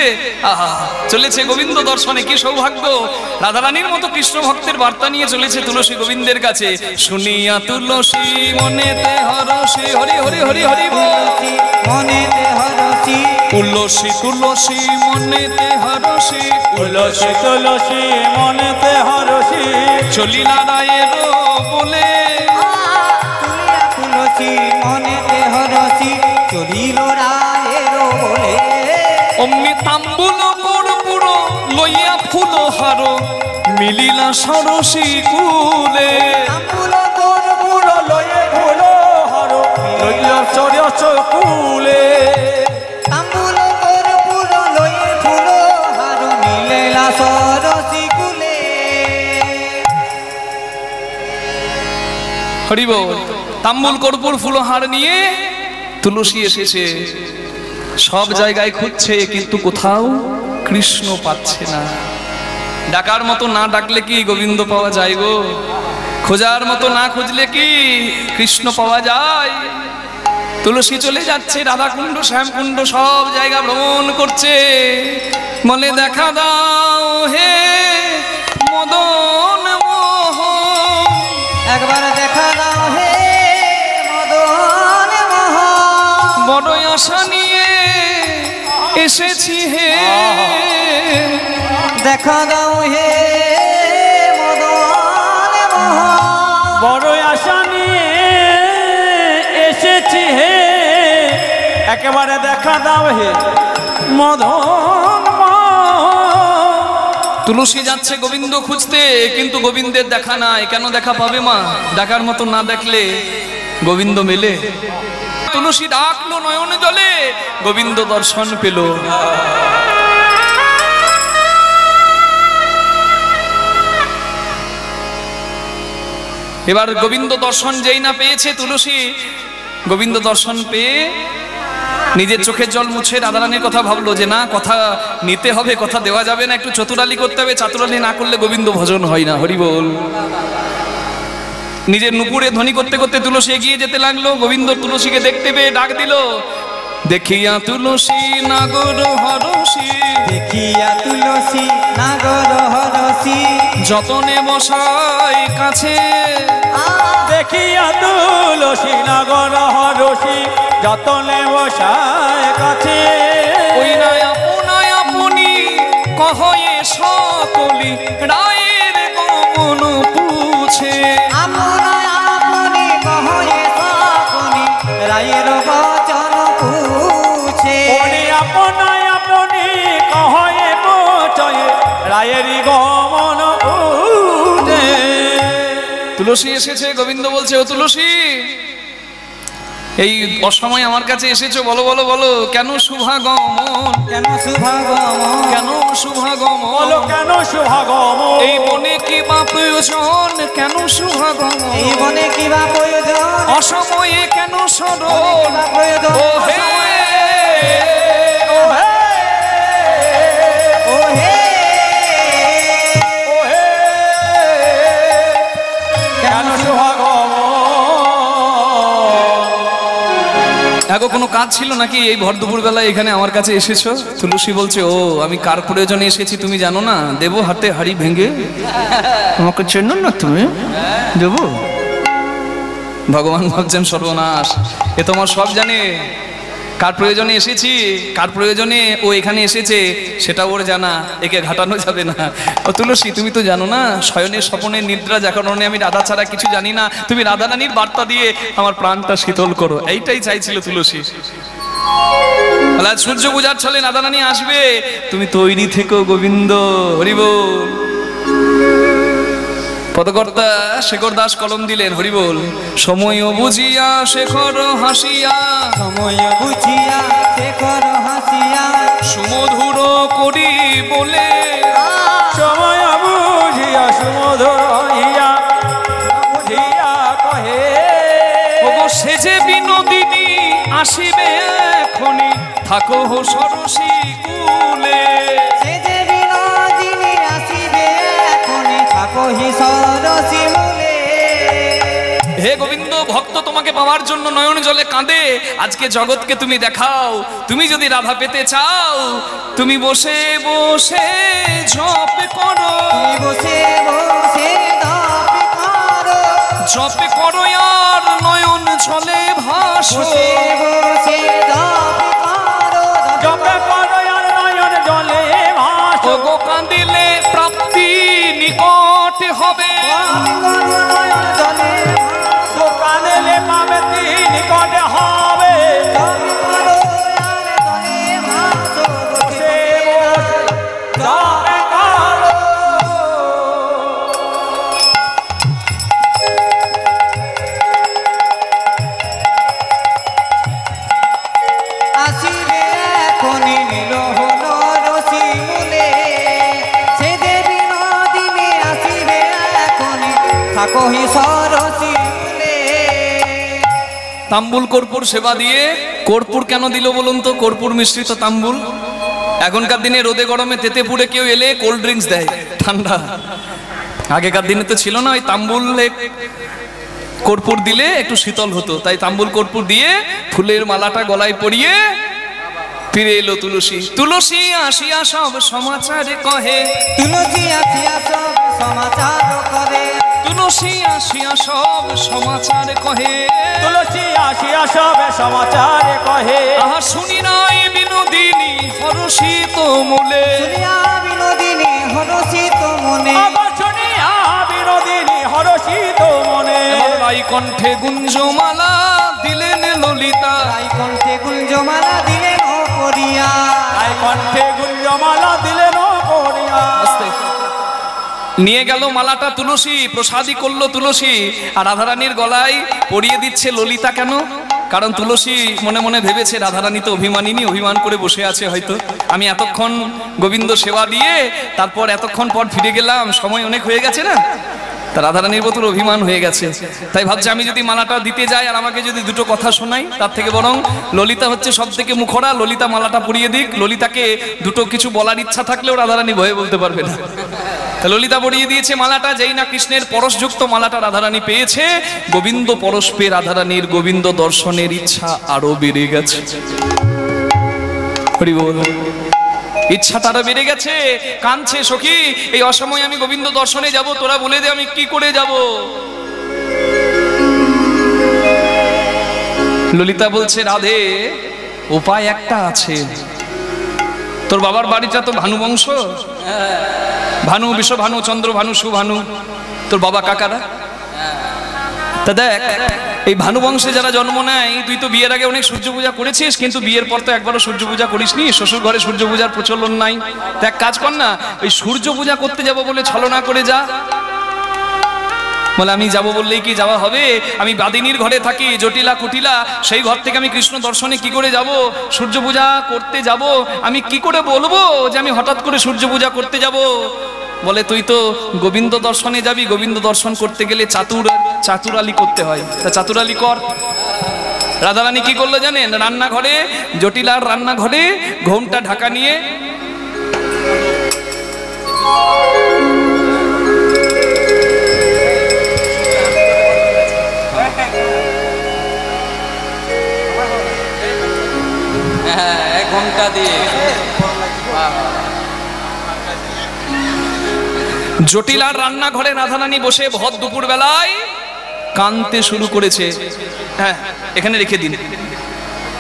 আহা চলেছে গোবিন্দ দর্শনে। কি সৌভাগ্য! রাধারানীর মতো কৃষ্ণ ভক্তের বার্তা নিয়ে চলেছে তুলসী গোবিন্দের কাছে। শুনিয়া তুলসী মনেতে হরষি, হরি হরি হরি হরি বল। মনেতে হরষি, তুলসী তুলসী মনেতে হরষি, তুলসী তুলসী মনেতে হরষি, চলিলা রায়ের বলে, তুলসী মনেতে হরষি, চলিল রায়ের বলে। অমনি তাম্বুল কর্পূর লইয়া ফুল হার, মিলিলা সরসী কুলে। তাম্বুল কর্পূর লয়ে ফুল হর লইয়া চরস কুলে। তাম্বুল কর্পূর লয়ে ফুল হার, মিলিলা সরসী কুলে। হরি বল। তাম্বুল কর্পূর ফুলহার নিয়ে তুলসী এসেছে, সব জায়গায় খুঁজছে কিন্তু কোথাও কৃষ্ণ পাচ্ছে না। ডাকার মতো না ডাকলে কি গোবিন্দ পাওয়া যায় গো? খোঁজার মতো না খুঁজলে কি কৃষ্ণ পাওয়া যায়? তুলসী চলে যাচ্ছে রাধাকুণ্ড শ্যামকুণ্ড সব জায়গা ভ্রমণ করছে, বলে দেখা দাও হে মদন মোহন, একবার দেখা দাও হে মদন মোহন। বড় আশা নিয়ে এসেছি হে, দেখা দাও হে মদন মোহন। বড় আশা নিয়ে এসেছি হে, একেবারে দেখা দাও হে মদন মোহন। তুলসী যাচ্ছে গোবিন্দ খুঁজতে, কিন্তু গোবিন্দের দেখা নাই। কেন দেখা পাবে মা? ডাকার মতো না দেখলে গোবিন্দ মেলে? তুলসী ডাকলো নয়ন জলে, গোবিন্দ দর্শন পেল। এবার গোবিন্দ দর্শন যেই না পেয়েছে তুলসী, গোবিন্দ দর্শন পেয়ে নিজের চোখের জল মুছে রাধারানীর কথা ভাবলো যে না, কথা নিতে হবে, কথা দেওয়া যাবে না, একটু চতুরালি করতে হবে। চাতুরালি না করলে গোবিন্দ ভজন হয় না। হরি বল। নিজের নুপুরে ধ্বনি করতে করতে তুলসী এগিয়ে যেতে লাগলো। গোবিন্দ তুলসীকে দেখতে পেয়ে ডাক দিল, দেখিয়া তুলসী নাগর হরষি, দেখিয়া তুলসী নাগর হরষি, যতনে বসাই কাছে। দেখিয়া তুলসী নাগর হরষি, যতনে বসায় কাছে। ওই নাই আপনায় আপনি কহয়ে সকলি, রায়ের গমন পুছে। আপনায় আপনি কহয়ে সকলি, রায়ের বচন পুছে। ওরে আপনায় আপনি কহয়ে বচয়ে, রায়েরই গমন পুছে। তুলসী এসেছে, গোবিন্দ বলছে, ও তুলসী এই অসময় আমার কাছে এসেছো, বলো বলো বলো, কেন শুভাগমন, কেন শুভাগমন, কেন শুভাগমন, বলো কেন শুভাগমন, এই মনে কি বা প্রয়োজন, কেন শুভাগমন, এই বনে কিবা প্রয়োজন, অসময়ে কেন সরল, কিবা প্রয়োজন, ও হে ও হে, ও হে, ও হে, কেন শুভাগমন। এখন কোনো কাজ ছিল নাকি এই ভর দুপুর বেলায় এখানে আমার কাছে এসেছো? তুলসী বলছে, ও আমি কার প্রয়োজনে এসেছি তুমি জানো না? দেবো হাতে হাড়ি ভেঙে, আমাকে চেনো না তুমি? দেবো। ভগবান ভাবছেন সর্বনাশ, এ তোমার সব জানে, কার প্রয়োজনে এসেছি, কার প্রয়োজনে ও এখানে এসেছে সেটা ওর জানা, একে ঘাটানো যাবে না। ও তুলসী, তুমি তো জানো না শয়নের স্বপনের নিদ্রা জাগরণে আমি রাধা ছাড়া কিছু জানি না, তুমি রাধা রানীর বার্তা দিয়ে আমার প্রাণটা শীতল করো, এইটাই চাইছিল তুলসী। সূর্য পূজার ছলে রাধা রানী আসবে, তুমি তৈরি থেকো গোবিন্দ, হরি বল। পদকর্তা শেখর দাস কলম দিলেন, হরি বল। সময় বুঝিয়া শেখর হাসিয়া, সময় বুঝিয়া শেখর হাসিয়া, সুমধুর করি বলে, সময় বুঝিয়া সুমধুর হইয়া, বুঝিয়া কহে, ওগো সেজে বিনোদিনী আসিবে এখনি, থাকো হো সরসী কুলে। সে যে বিনোদিনী আসিবে এখনি, থাকো হি সরসী মূলে। হে গোবিন্দ, ভক্ত তোমাকে পাওয়ার জন্য নয়ন জলে কাঁদে, আজকে জগৎকে তুমি দেখাও। তুমি যদি রাধা পেতে চাও, তুমি বসে বসে জপ করো, তুমি বসে বসে দাপ করো, জপ করো আর নয়ন জলে ভাসো। বসে বসে দাপ করো, জপে করো আর নয়ন জলে ভাসো, ওগো কাঁদিলে প্রাপ্তি নিকট হবে, দাপ করো নয়ন জলে ভাসো, ও কাঁদিলে পাবে নিকটে হবে, দাপ করো আর জলে ভাসো, বসে বসে জপে করো। আসিবে এখনি নীলহ নরসী মূলে, সে যে বিনোদিনী আসিবে এখনি, থাকো হি সরসী মূলে। তাম্বুল কর্পূর সেবা দিয়ে, কর্পূর কেন দিল বলুন তো? কর্পূর মিশ্রিত তাম্বুল। এখনকার দিনে রোদে গরমে তেতে পুড়ে কেউ এলে কোল্ড ড্রিঙ্কস দেয় ঠান্ডা, আগেকার দিনে তো ছিল না, ওই তাম্বুলে কর্পূর দিলে একটু শীতল হতো, তাই তাম্বুল কর্পূর দিয়ে ফুলের মালাটা গলায় পরিয়ে ফিরে এলো তুলসী। তুলসী আসিয়া সব সমাচারে কহে, তুলসী আসিয়া সব সমাচার করে, তুলসী আসিয়া সব সমাচার কহে, তুলসী আসিয়া সবে সমাচারে কহে, আহা শুনি নাই বিনোদিনী হরষিত মূলে, শুনিয়া বিনোদিনী হরষিত মনে, আবার শুনিয়া বিনোদিনী হরষিত মনে, রাই কণ্ঠে গুঞ্জমালা দিলেন ললিতা, রাই কণ্ঠে গুঞ্জমালা দিলেন করিয়া, তাই কণ্ঠে গুঞ্জমালা দিলেন করিয়া। আস্তে নিয়ে গেল মালাটা তুলসী, প্রসাদী করলো তুলসী, আর রাধারানীর গলায় পরিয়ে দিচ্ছে ললিতা। কেন? কারণ তুলসী মনে মনে ভেবেছে রাধারানী তো অভিমানিনী, অভিমান করে বসে আছে হয়তো, আমি এতক্ষণ গোবিন্দ সেবা দিয়ে তারপর এতক্ষণ পর ফিরে গেলাম, সময় অনেক হয়ে গেছে না, তা রাধারানীর প্রতি অভিমান হয়ে গেছে, তাই ভাবছে আমি যদি মালাটা দিতে যাই আর আমাকে যদি দুটো কথা শোনাই, তার থেকে বরং ললিতা হচ্ছে সব থেকে মুখরা, ললিতা মালাটা পরিয়ে দিক, ললিতাকে দুটো কিছু বলার ইচ্ছা থাকলেও রাধারানী ভয়ে বলতে পারবে না। তা ললিতা পরিয়ে দিয়েছে মালাটা, যেই না কৃষ্ণের পরশযুক্ত মালাটা রাধারানী পেয়েছে, গোবিন্দ পরশ পেয়ে রাধারানীর গোবিন্দ দর্শনের ইচ্ছা আরো বেড়ে গেছে। হরি বল। ইচ্ছা তারা বেড়ে গেছে, কাঁদছে, সখী এই অসময়ে আমি গোবিন্দ দর্শনে যাব, তোরা বলে দে আমি কি করে যাব। ললিতা বলছে, রাধে উপায় একটা আছে, তোর বাবার বাড়িটা তো ভানু বংশ, ভানু, বিশ্বভানু, চন্দ্রভানু, সুভানু, তোর বাবা কাকারা, তা দেখ এই ভানু বংশে যারা জন্ম নেয়, তুই তো বিয়ের আগে অনেক সূর্য পূজা করেছিস, কিন্তু বিয়ের পর তো একবারও সূর্য পূজা করিসনি, শ্বশুর ঘরে সূর্য পূজার প্রচলন নাই, তা এক কাজ কর না, ওই সূর্য পূজা করতে যাব বলে ছলনা করে যা, বলে আমি যাব বললেই কি যাওয়া হবে? আমি বাদিনীর ঘরে থাকি, জটিলা কুটিলা, সেই ঘর থেকে আমি কৃষ্ণ দর্শনে কি করে যাব? সূর্য পূজা করতে যাব, আমি কি করে বলবো যে আমি হঠাৎ করে সূর্য পূজা করতে যাব? বলে তুই তো গোবিন্দ দর্শনে যাবি, গোবিন্দ দর্শন করতে গেলে চাতুরালি করতে হয়, তা চাতুরালি কর। রাধারানী কি করলো জানেন? রান্নাঘরে, জটিলার রান্নাঘরে ঘোমটা ঢাকা নিয়ে ঘন্টা দিয়ে জটিলার রান্নাঘরে রাধারানী বসে ভর দুপুর বেলায় কাঁদতে শুরু করেছে। হ্যাঁ, এখানে রেখে দিন,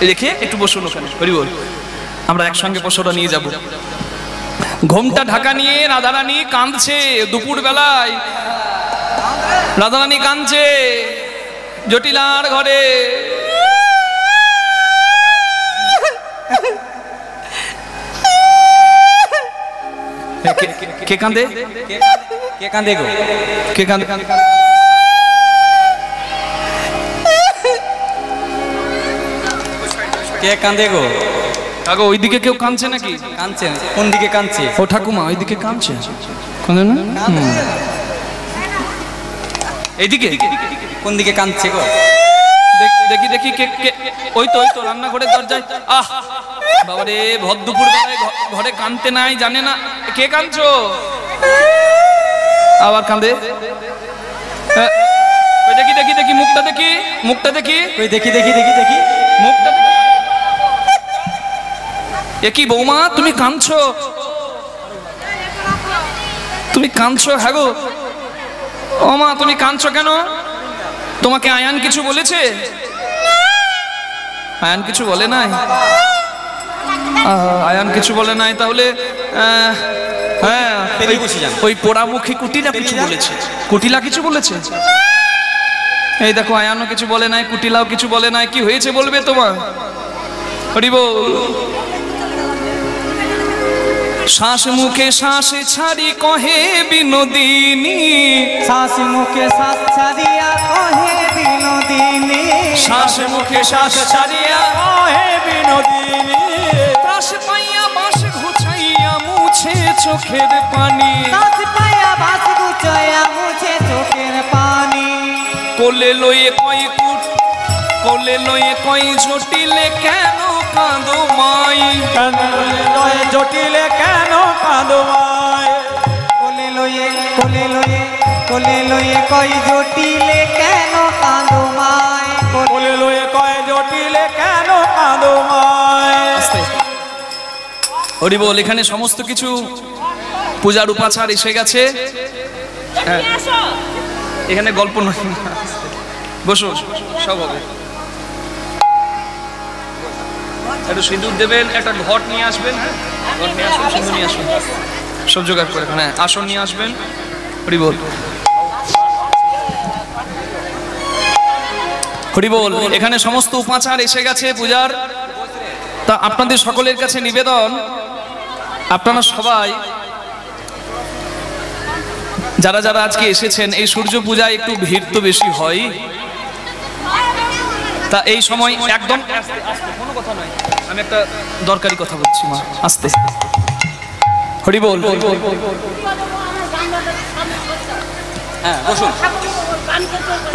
রেখে একটু বসুন ওখানে, হরি বল, আমরা একসঙ্গে পশোটা নিয়ে যাব। ঘোমটা ঢাকা নিয়ে রাধারানী কাঁদছে দুপুর বেলায়, রাধারানী কাঁদছে জটিলার ঘরে। কে কাঁদে? কে কাঁদে গো? কে কাঁদে? কে কাঁদে গো? আগো ওইদিকে কেউ কাঁদছে নাকি? কাঁদছে? কোন দিকে কাঁদছে? ও ঠাকুমা ওইদিকে কাঁদছে, কাঁদে না? এইদিকে কোন দিকে কাঁদছে গো? দেখি দেখি কে কে? ওই তো রান্নাঘরের দরজায়। আহ বাবারে, ভর দুপুর বেলায় ঘরে কাঁদতে নাই জানে না। কে কাঁদছো? আবার কাঁদে। দেখি দেখি দেখি মুখটা দেখি, মুখটা দেখি, ওই দেখি দেখি দেখি দেখি মুখটা। এ কি বৌমা, তুমি কাঁদছো? তুমি কাঁদছো? হ্যাঁ গো। ও মা, তুমি কাঁদছো কেন? তোমাকে আয়ান কিছু বলেছে? আয়ান কিছু বলে নাই? আয়ান কিছু বলে নাই, তাহলে হ্যাঁ ওই পোড়ামুখী কুটিলা কিছু বলেছে। কুটিলা কিছু বলেছে? এই দেখো, আয়ানও কিছু বলে নাই, কুটিলাও কিছু বলে নাই। কি হয়েছে বলবে তোমার? হরি বল। শ্বাস মুখে শ্বাস ছাড়ি কহে বিনোদিনী, শ্বাস মুখে শ্বাস ছাড়িয়া কহে বিনোদিনী, শ্বাস মুখে শ্বাস ছাড়িয়া কহে বিনোদিনী, ত্রাস পাইয়া বাঁশ ঘুচাইয়া মুছে চোখের পানি, শ্বাস পাইয়া বাঁশ গুছাইয়া মুছে চোখের পানি, কোলে লয়ে কোলে লয়ে কই জটিলে কেন কাঁদো মাই, কেন লয়ে জটিলে কেন কাঁদো মাই, কোলে লয়ে কোলে লয়ে কোলে লয়ে কই জটিলে কেন কাঁদো মাই, কোলে লয়ে কয় জটিলে কেন কাঁদো মাই। হরি বল। এখানে সমস্ত কিছু পূজার উপাচার এসে গেছে। হ্যাঁ, এখানে গল্প নয়, বসুন, সব হবে। একটু সিঁদুর দেবেন, একটা ঘট নিয়ে আসবেন, ঘট নিয়ে আসবেন, সিঁদুর নিয়ে আসবেন, সব জোগাড় করে। হ্যাঁ, আসন নিয়ে আসবেন। হরি বল, হরি বল। এখানে সমস্ত উপাচার এসে গেছে পূজার। তা আপনাদের সকলের কাছে নিবেদন, আপনারা সবাই যারা যারা আজকে এসেছেন, এই সূর্য পূজায় একটু ভিড় তো বেশি হয়, তা এই সময় একদম কোনো কথা নয়, আমি একটা দরকারি কথা বলছি মা, আস্তে। হরি বল। হ্যাঁ বসুন।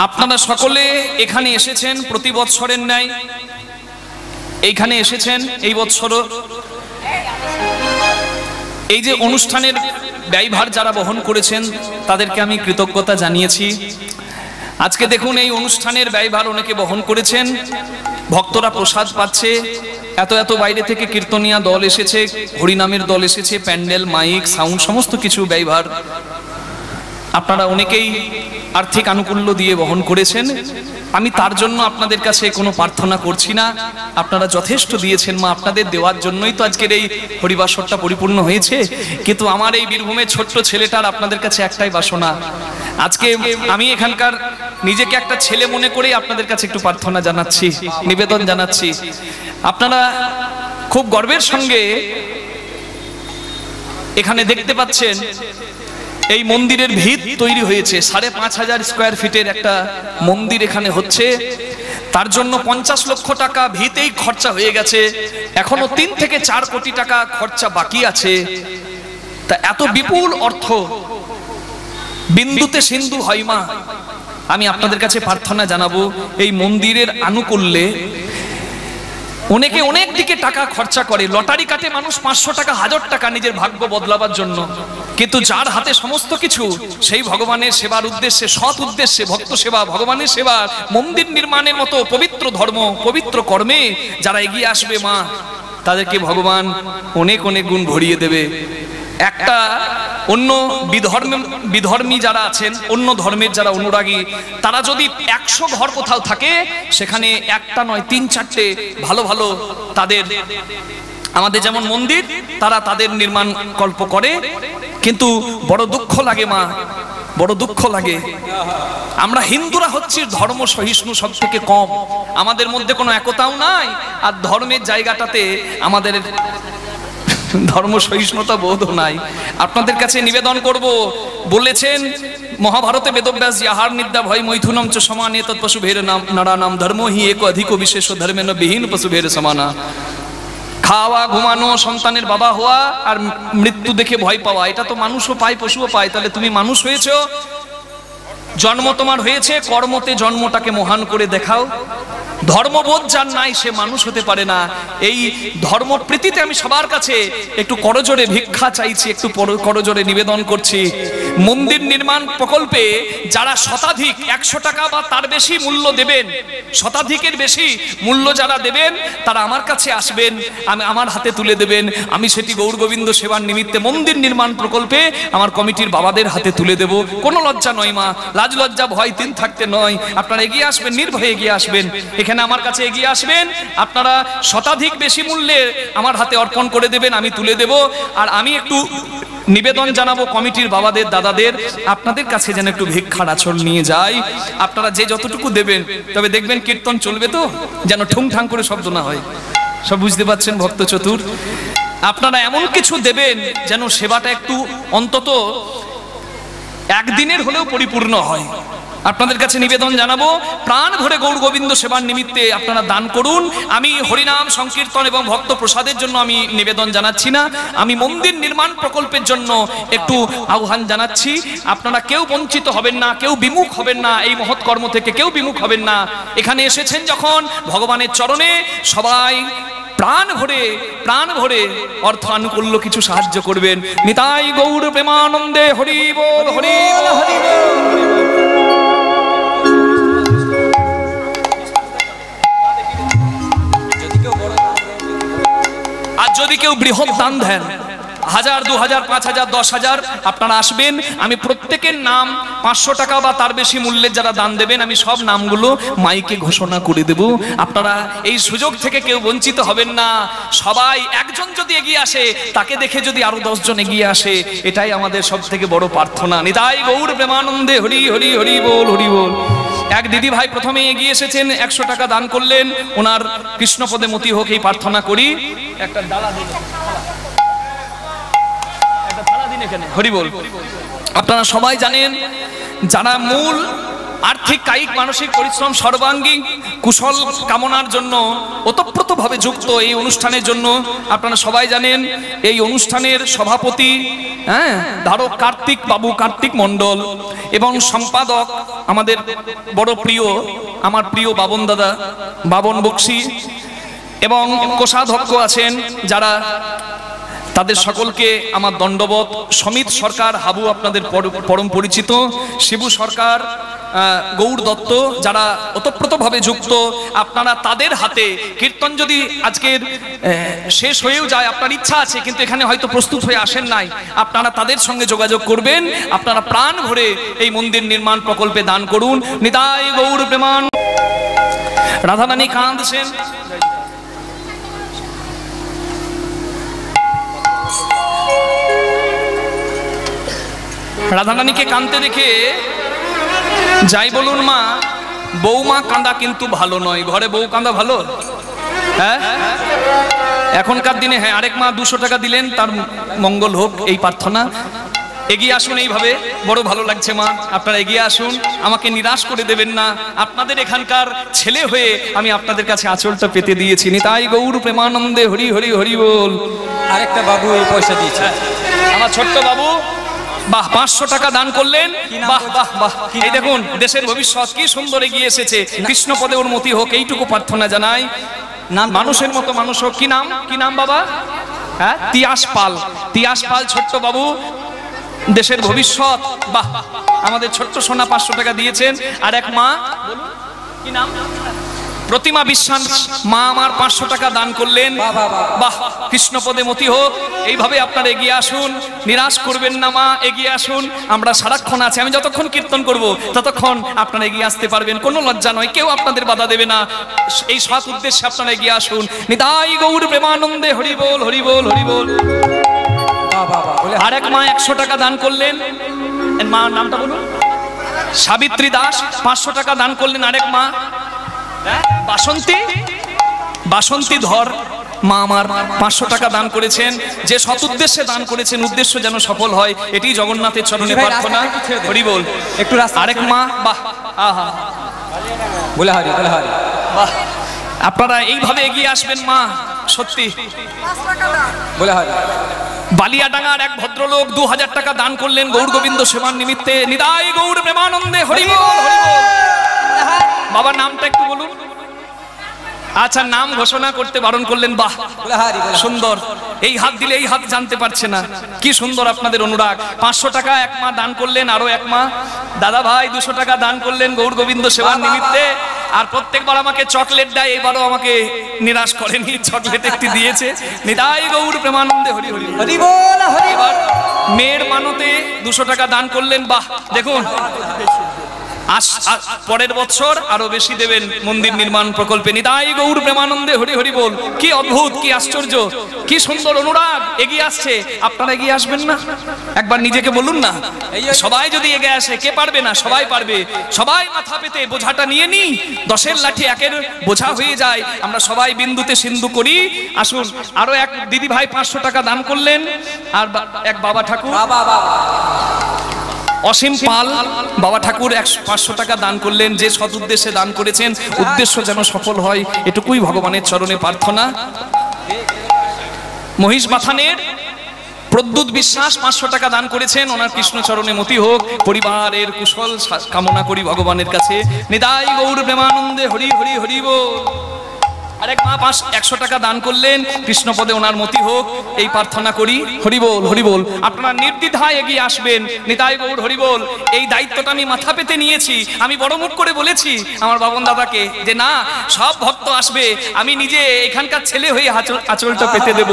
আপনারা সকলে এখানে এসেছেন প্রতি বৎসরের ন্যায়, এইখানে এসেছেন এই বৎসরও। এই যে অনুষ্ঠানের ব্যয়ভার যারা বহন করেছেন তাদেরকে আমি কৃতজ্ঞতা জানিয়েছি। আজকে দেখুন, এই অনুষ্ঠানের ব্যয়ভার অনেকে বহন করেছেন, ভক্তরা প্রসাদ পাচ্ছে, এত এত বাইরে থেকে কীর্তনিয়া দল এসেছে, হরিনামের দল এসেছে, প্যান্ডেল, মাইক, সাউন্ড, সমস্ত কিছু ব্যয়ভার আপনারা অনেকেই আর্থিক আনুকূল্য দিয়ে বহন করেছেন। আমি তার জন্য আপনাদের কাছে কোনো প্রার্থনা করছি না, আপনারা যথেষ্ট দিয়েছেন মা, আপনাদের দেওয়ার জন্যই তো আজকের এই হরিবাসরটা পরিপূর্ণ হয়েছে। কিন্তু আমার এই বীরভূমের ছোট্ট ছেলেটার আপনাদের কাছে একটাই বাসনা, আজকে আমি এখানকার নিজেকে একটা ছেলে মনে করেই আপনাদের কাছে একটু প্রার্থনা জানাচ্ছি, নিবেদন জানাচ্ছি। আপনারা খুব গর্বের সঙ্গে এখানে দেখতে পাচ্ছেন এই মন্দিরের ভিত তৈরি হয়েছে, 5,500 স্কোয়ার ফিটের একটা মন্দির এখানে হচ্ছে। তার জন্য 50 লক্ষ টাকা ভিতেই খরচা হয়ে গেছে, এখনো 3 থেকে 4 কোটি টাকা খরচা বাকি আছে। তা এত বিপুল অর্থ বিন্দুতে সিন্ধু হয় মা। আমি আপনাদের কাছে প্রার্থনা জানাবো, এই মন্দিরের আনুকূল্যে অনেকে অনেক দিকে টাকা খরচা করে, লটারি কাটে মানুষ 500 টাকা 1000 টাকা নিজের ভাগ্য বদলাবার জন্য, কিন্তু যার হাতে সমস্ত কিছু সেই ভগবানের সেবার উদ্দেশ্যে, সৎ উদ্দেশ্যে, ভক্ত সেবা, ভগবানের সেবা, মন্দির নির্মাণের মতো পবিত্র ধর্ম, পবিত্র কর্মে যারা এগিয়ে আসবে মা, তাদেরকে ভগবান অনেক অনেক গুণ ভরিয়ে দেবে। একটা অন্য বিধর্মী যারা আছেন, অন্য ধর্মের যারা অনুরাগী, তারা যদি 100 ঘর কোথাও থাকে, সেখানে একটা নয় 3-4টে ভালো ভালো তাদের, আমাদের যেমন মন্দির, তারা তাদের নির্মাণ কল্প করে। কিন্তু বড় দুঃখ লাগে মা, বড় দুঃখ লাগে, আমরা হিন্দুরা হচ্ছি ধর্ম সহিষ্ণু সব থেকে কম, আমাদের মধ্যে কোনো একতাও নাই, আর ধর্মের জায়গাটাতে আমাদের ধর্ম সহিষ্ণুতা বোধও নাই। আপনাদের কাছে নিবেদন করব, বলেছেন মহাভারতে বেদব্যাস, আহার নিদ্রা ভয় মৈথুনম চ সমানে তৎপশু ভের নাম নারানাম ধর্ম হি এক অধিক বিশেষ ধর্মেন বিহীন পশু ভের সমানা। খাওয়া, ঘুমানো, সন্তানের বাবা হওয়া আর মৃত্যু দেখে ভয় পাওয়া, এটা তো মানুষও পায়, পশুও পায়। তাহলে তুমি মানুষ হয়েছো, জন্ম তোমার হয়েছে, কর্মতে জন্মটাকে মহান করে দেখাও। ধর্মবোধ যার নাই সে মানুষ হতে পারে না। এই ধর্মপ্রীতিতে আমি সবার কাছে একটু করজোরে ভিক্ষা চাইছি, একটু করজোরে নিবেদন করছি। মন্দির নির্মাণ প্রকল্পে যারা শতাধিক 100 টাকা বা তার বেশি মূল্য দেবেন, শতাধিকের বেশি মূল্য যারা দেবেন, তারা আমার কাছে আসবেন, আমি আমার হাতে তুলে দেবেন, আমি সেটি গৌর গোবিন্দ সেবার নিমিত্তে মন্দির নির্মাণ প্রকল্পে আমার কমিটির বাবাদের হাতে তুলে দেব। কোনো লজ্জা নয় মা, লাজ লজ্জা ভয় তিন থাকতে নয়, আপনারা এগিয়ে আসবেন, নির্ভয়ে এগিয়ে আসবেন, এখানে আমার কাছে এগিয়ে আসবেন, আপনারা শতাধিক বেশি মূল্যে আমার হাতে অর্পণ করে দেবেন, আমি তুলে দেব। আর আমি একটু নিবেদন জানাবো কমিটির বাবাদের, দাদাদের, আপনাদের কাছে যেন একটু ভিক্ষার আচল নিয়ে যাই। আপনারা যে যতটুকু দেবেন, তবে দেখবেন কীর্তন চলবে তো, যেন ঠুংঠাং করে শব্দ না হয়, সব বুঝতে পারছেন ভক্ত চতুর। আপনারা এমন কিছু দেবেন যেন সেবাটা একটু অন্তত একদিনের হলেও পরিপূর্ণ হয়। আপনাদের কাছে নিবেদন জানাবো, প্রাণ ভরে গৌর গোবিন্দ সেবার নিমিত্তে আপনারা দান করুন। আমি হরিনাম সংকীর্তন এবং ভক্ত প্রসাদের জন্য আমি নিবেদন জানাচ্ছি না, আমি মন্দির নির্মাণ প্রকল্পের জন্য একটু আহ্বান জানাচ্ছি। আপনারা কেউ বঞ্চিত হবেন না, কেউ বিমুখ হবেন না, এই মহৎ কর্ম থেকে কেউ বিমুখ হবেন না। এখানে এসেছেন যখন ভগবানের চরণে, সবাই প্রাণ ভরে অর্থ আনুকূল্য কিছু সাহায্য করবেন। নিতাই গৌর প্রেমানন্দে, হরি বল, হরি বল, হরি বল। আর যদি কেউ বৃহৎ দান দেন, 1000, 2000, 5000, 10,000, আপনারা আসবেন, আমি প্রত্যেকের নাম 500 টাকা বা তার বেশি মূল্যের যারা দান দেবেন, আমি সব নামগুলো মাইকে ঘোষণা করে দেব। আপনারা এই সুযোগ থেকে কেউ বঞ্চিত হবেন না। সবাই একজন যদি এগিয়ে আসে, তাকে দেখে যদি আরো 10 জন এগিয়ে আসে, এটাই আমাদের সব থেকে বড় প্রার্থনা। নিতাই গৌর প্রেমানন্দে, হরি হরি হরি বল, হরি বল। এক দিদি ভাই প্রথমে এগিয়ে এসেছেন, 100 টাকা দান করলেন, ওনার কৃষ্ণপদে মতি হোক এই প্রার্থনা করি। একটা ডালা দিন, হরি বল। আপনারা সবাই জানেন, যারা মূল আর্থিক, কায়িক, মানসিক পরিশ্রম, সর্বাঙ্গীন কুশল কামনার জন্য ওতপ্রোতভাবে যুক্ত এই অনুষ্ঠানের জন্য, আপনারা সবাই জানেন এই অনুষ্ঠানের সভাপতি ধারক কার্তিক মণ্ডল এবং সম্পাদক আমাদের বড় প্রিয়, আমার প্রিয় বাবন দাদা, বাবন বক্সি, এবং কোষাধ্যক্ষ আছেন যারা, তাদের সকলকে আমার দণ্ডবত। সমিত সরকার, হাবু আপনাদের পরম পরিচিত, শিবু সরকার, গৌর দত্ত, যারা ওতপ্রোতভাবে যুক্ত, আপনারা তাদের হাতে কীর্তন যদি আজকের শেষ হয়েও যায়, আপনার ইচ্ছা আছে কিন্তু এখানে হয়তো প্রস্তুত হয়ে আসেন নাই, আপনারা তাদের সঙ্গে যোগাযোগ করবেন। আপনারা প্রাণ ভরে এই মন্দির নির্মাণ প্রকল্পে দান করুন। নিতাই গৌর প্রেমান। রাধারানী কাঁদছেন, রাধারানীকে কাঁদতে দেখে যাই বলুন মা, বৌমা কাঁদা কিন্তু ভালো নয়। ঘরে বউ কাঁদা ভালো? হ্যাঁ, এখনকার দিনে হ্যাঁ, আরেক মা 200 টাকা দিলেন, তার মঙ্গল হোক এই প্রার্থনা। এগিয়ে আসুন এইভাবে, বড় ভালো লাগছে মা, আপনারা এগিয়ে আসুন, আমাকে নিরাশ করে দেবেন না। আপনাদের এখানকার ছেলে হয়ে আমি আপনাদের কাছে আঁচলটা পেতে দিয়েছি। নিতাই গৌর প্রেমানন্দে হরি হরি হরি বল। আরেকটা বাবু এই পয়সা দিয়েছে, আমার ছোট্ট বাবু, বাহ 500 টাকা দান করলেন, বাহ বাহ বাহ। এই দেখুন দেশের ভবিষ্যৎ কি সুন্দর এগিয়ে এসেছে, কৃষ্ণপদে ওর মতি হোক এইটুকু প্রার্থনা জানাই। নাম মানুষের মতো মানুষ হোক। কি নাম, কি নাম বাবা? হ্যাঁ, তিয়াস পাল, তিয়াস পাল ছোট্ট বাবু, দেশের ভবিষ্যৎ। বাহ, আমাদের ছোট্ট সোনা 500 টাকা দিয়েছেন। আর এক মা, কি নাম? প্রতিমা বিশ্বাস মা আমার 500 টাকা দান করলেন। বাহ, কৃষ্ণপদে মতি হোক। এইভাবে আপনারা এগিয়ে আসুন, নিরাশ করবেন না মা, এগিয়ে আসুন। আমরা সারাক্ষণ আছি, আমি যতক্ষণ কীর্তন করব ততক্ষণ আপনারা এগিয়ে আসতে পারবেন, কোনো লজ্জা নয়, কেউ আপনাদের বাধা দেবে না। এই সৎ উদ্দেশ্যে আপনারা এগিয়ে আসুন। নিতাই গৌর প্রেমানন্দে হরি বল হরি বল হরি বল। আর এক মা 100 টাকা দান করলেন। মা নামটা বলুন। সাবিত্রী দাস 500 টাকা দান করলেন। আরেক মা বাসন্তী, বাসন্তী ধর মা আমার 500 টাকা দান করেছেন। যে সৎ উদ্দেশ্যে দান করেছেন, উদ্দেশ্য যেন সফল হয়, এটি জগন্নাথের চরণে প্রার্থনা। হরি বল। একটু আরেক মা, বাহ, আহা, বলে হারি বলে হারি, বাহ। আপনারা এইভাবে এগিয়ে আসবেন মা, সত্যি। বলে হারি। বালিয়াডাঙ্গার এক ভদ্রলোক 2000 টাকা দান করলেন গৌর গোবিন্দ সেবার নিমিত্তে। নিতাই গৌর প্রেমানন্দে হরি বল হরি বল। বাবার নামটা একটু বলুন। আচ্ছা, নাম ঘোষণা করতে বারণ করলেন। বাহ, সুন্দর। এই হাত দিলে এই হাত জানতে পারছে না, কি সুন্দর আপনাদের অনুরাগ। 500 টাকা এক মা দান করলেন। আরো এক মা, দাদা ভাই 200 টাকা দান করলেন গৌর গোবিন্দ সেবার নিমিত্তে। আর প্রত্যেকবার আমাকে চকলেট দেয়, এবারও আমাকে নিরাশ করেনি, চকলেট একটি দিয়েছে। নিতাই গৌর প্রেমানন্দে হরি হরি হরি বল হরি বল। মেয়ের মানতে 200 টাকা দান করলেন। বাহ, দেখুন পরের বছর আরো বেশি দেবেন মন্দির নির্মাণ প্রকল্পে। নিতাই গৌর প্রেমানন্দে হরি হরি বল। কি অদ্ভুত, কি আশ্চর্য, কি সুন্দর অনুরাগ এগিয়ে আসছে। আপনারা এগিয়ে আসবেন না? একবার নিজেকে বলুন না। সবাই যদি এগিয়ে আসে, কে পারবে না? সবাই পারবে। সবাই মাথা পেতে বোঝাটা নিয়ে নি, 10-এর লাঠি 1-এর বোঝা হয়ে যায়। আমরা সবাই বিন্দুতে সিন্ধু করি। আসুন, আরো এক দিদি ভাই 500 টাকা দান করলেন। আর এক বাবা ঠাকুর, অসীম পাল বাবা ঠাকুর 500 টাকা দান করলেন। যে সৎ উদ্দেশ্যে দান করেছেন, উদ্দেশ্য যেন সফল হয়, এটুকুই ভগবানের চরণে প্রার্থনা। মহিষ বাথানের প্রদ্যুৎ বিশ্বাস 500 টাকা দান করেছেন। ওনার কৃষ্ণ চরণে মতি হোক, পরিবারের কুশল কামনা করি ভগবানের কাছে। নিতাই গৌর প্রেমানন্দে হরি হরি হরি বল। আরেক মা 100 টাকা দান করলেন। কৃষ্ণপদে ওনার মতি হোক, এই প্রার্থনা করি। হরি বল হরি বল। আপনারা নির্দ্বিধায় এগিয়ে আসবেন। নিতাই গৌর হরি বল। এই দায়িত্বটা আমি মাথা পেতে নিয়েছি। আমি বড় মুখ করে বলেছি আমার বাবন দাদাকে যে না, সব ভক্ত আসবে, আমি নিজে এখানকার ছেলে হয়ে আঁচলটা পেতে দেব,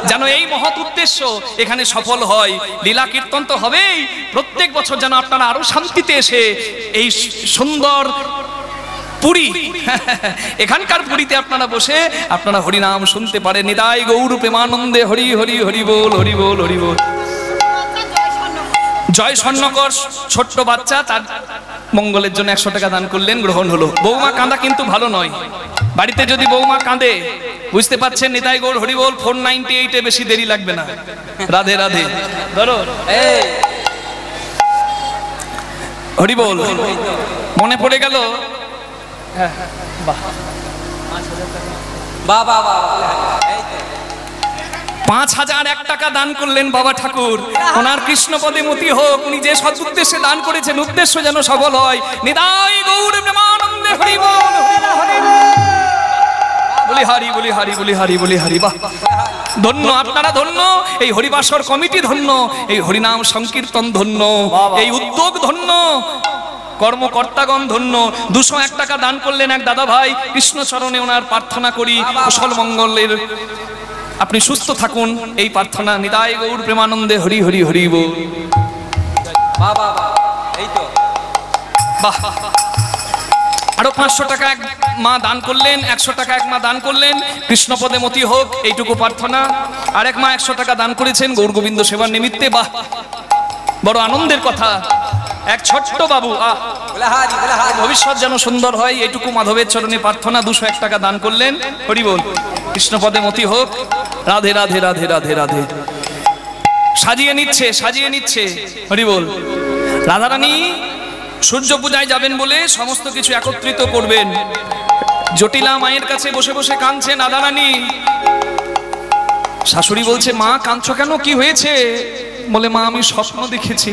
যেন এই মহৎ উদ্দেশ্য এখানে সফল হয়। লীলা কীর্তন তো হবেই, প্রত্যেক বছর যেন আপনারা আরো শান্তিতে এসে এই সুন্দর পুরী, এখানকার পুরীতে আপনারা বসে আপনারা হরিনাম শুনতে পারেন। নিতাই গৌর প্রেমানন্দে হরি হরি হরি বল হরি বল হরি বল। জয় স্বর্ণকর ছোট্ট বাচ্চা, তার মঙ্গলের জন্য 100 টাকা দান করলেন, গ্রহণ হলো। বৌমা কাঁদা কিন্তু ভালো নয়। বাড়িতে যদি বৌমা কাঁদে, বুঝতে পারছেন, নিতাই গৌর হরি বল। 498-এ বেশি দেরি লাগবে না। রাধে রাধে। ধরো হরি বল। মনে পড়ে গেল, 5001 টাকা দান করলেন বাবা ঠাকুর। ওনার কৃষ্ণপদে মতি হোক। উনি যে সৎ উদ্দেশ্যে দান করেছেন, উদ্দেশ্য যেন সফল হয়। নিতাই গৌর প্রেমানন্দে হরি বল বলি হারি বলি হারি বলি হারি বলি হারি। বাহ, ধন্য আপনারা, ধন্য এই হরিবাসর কমিটি, ধন্য এই হরিনাম সংকীর্তন, ধন্য এই উদ্যোগ, ধন্য কর্মকর্তাগণ, ধন্য। 201 টাকা দান করলেন এক দাদা ভাই। কৃষ্ণ চরণে ওনার প্রার্থনা করি কুশল মঙ্গলের, আপনি সুস্থ থাকুন, এই প্রার্থনা। নিতাই গৌর প্রেমানন্দে হরি হরি হরি বল। বাহ, আরো 500 টাকা এক মা দান করলেন। 100 টাকা এক মা দান করলেন। কৃষ্ণপদে মতি হোক, এইটুকু প্রার্থনা। আর এক মা 100 টাকা দান করেছেন গৌর গোবিন্দ সেবার নিমিত্তে। বাহ, বড় আনন্দের কথা। এক ছোট্ট বাবু, ভবিষ্যৎ যেন সুন্দর হয়, এইটুকু মাধবের চরণে প্রার্থনা। 201 টাকা দান করলেন। হরি বল। কৃষ্ণপদে মতি হোক। রাধে রাধে রাধে রাধে রাধে। সাজিয়ে নিচ্ছে হরি বল। রাধারানী সূর্য পূজায় যাবেন বলে সমস্ত কিছু একত্রিত করবেন। জটিলা মায়ের কাছে বসে বসে কাঁদছেন রাধারানী। শাশুড়ি বলছে, মা কাঁদছো কেন, কি হয়েছে? বলে, মা আমি স্বপ্ন দেখেছি।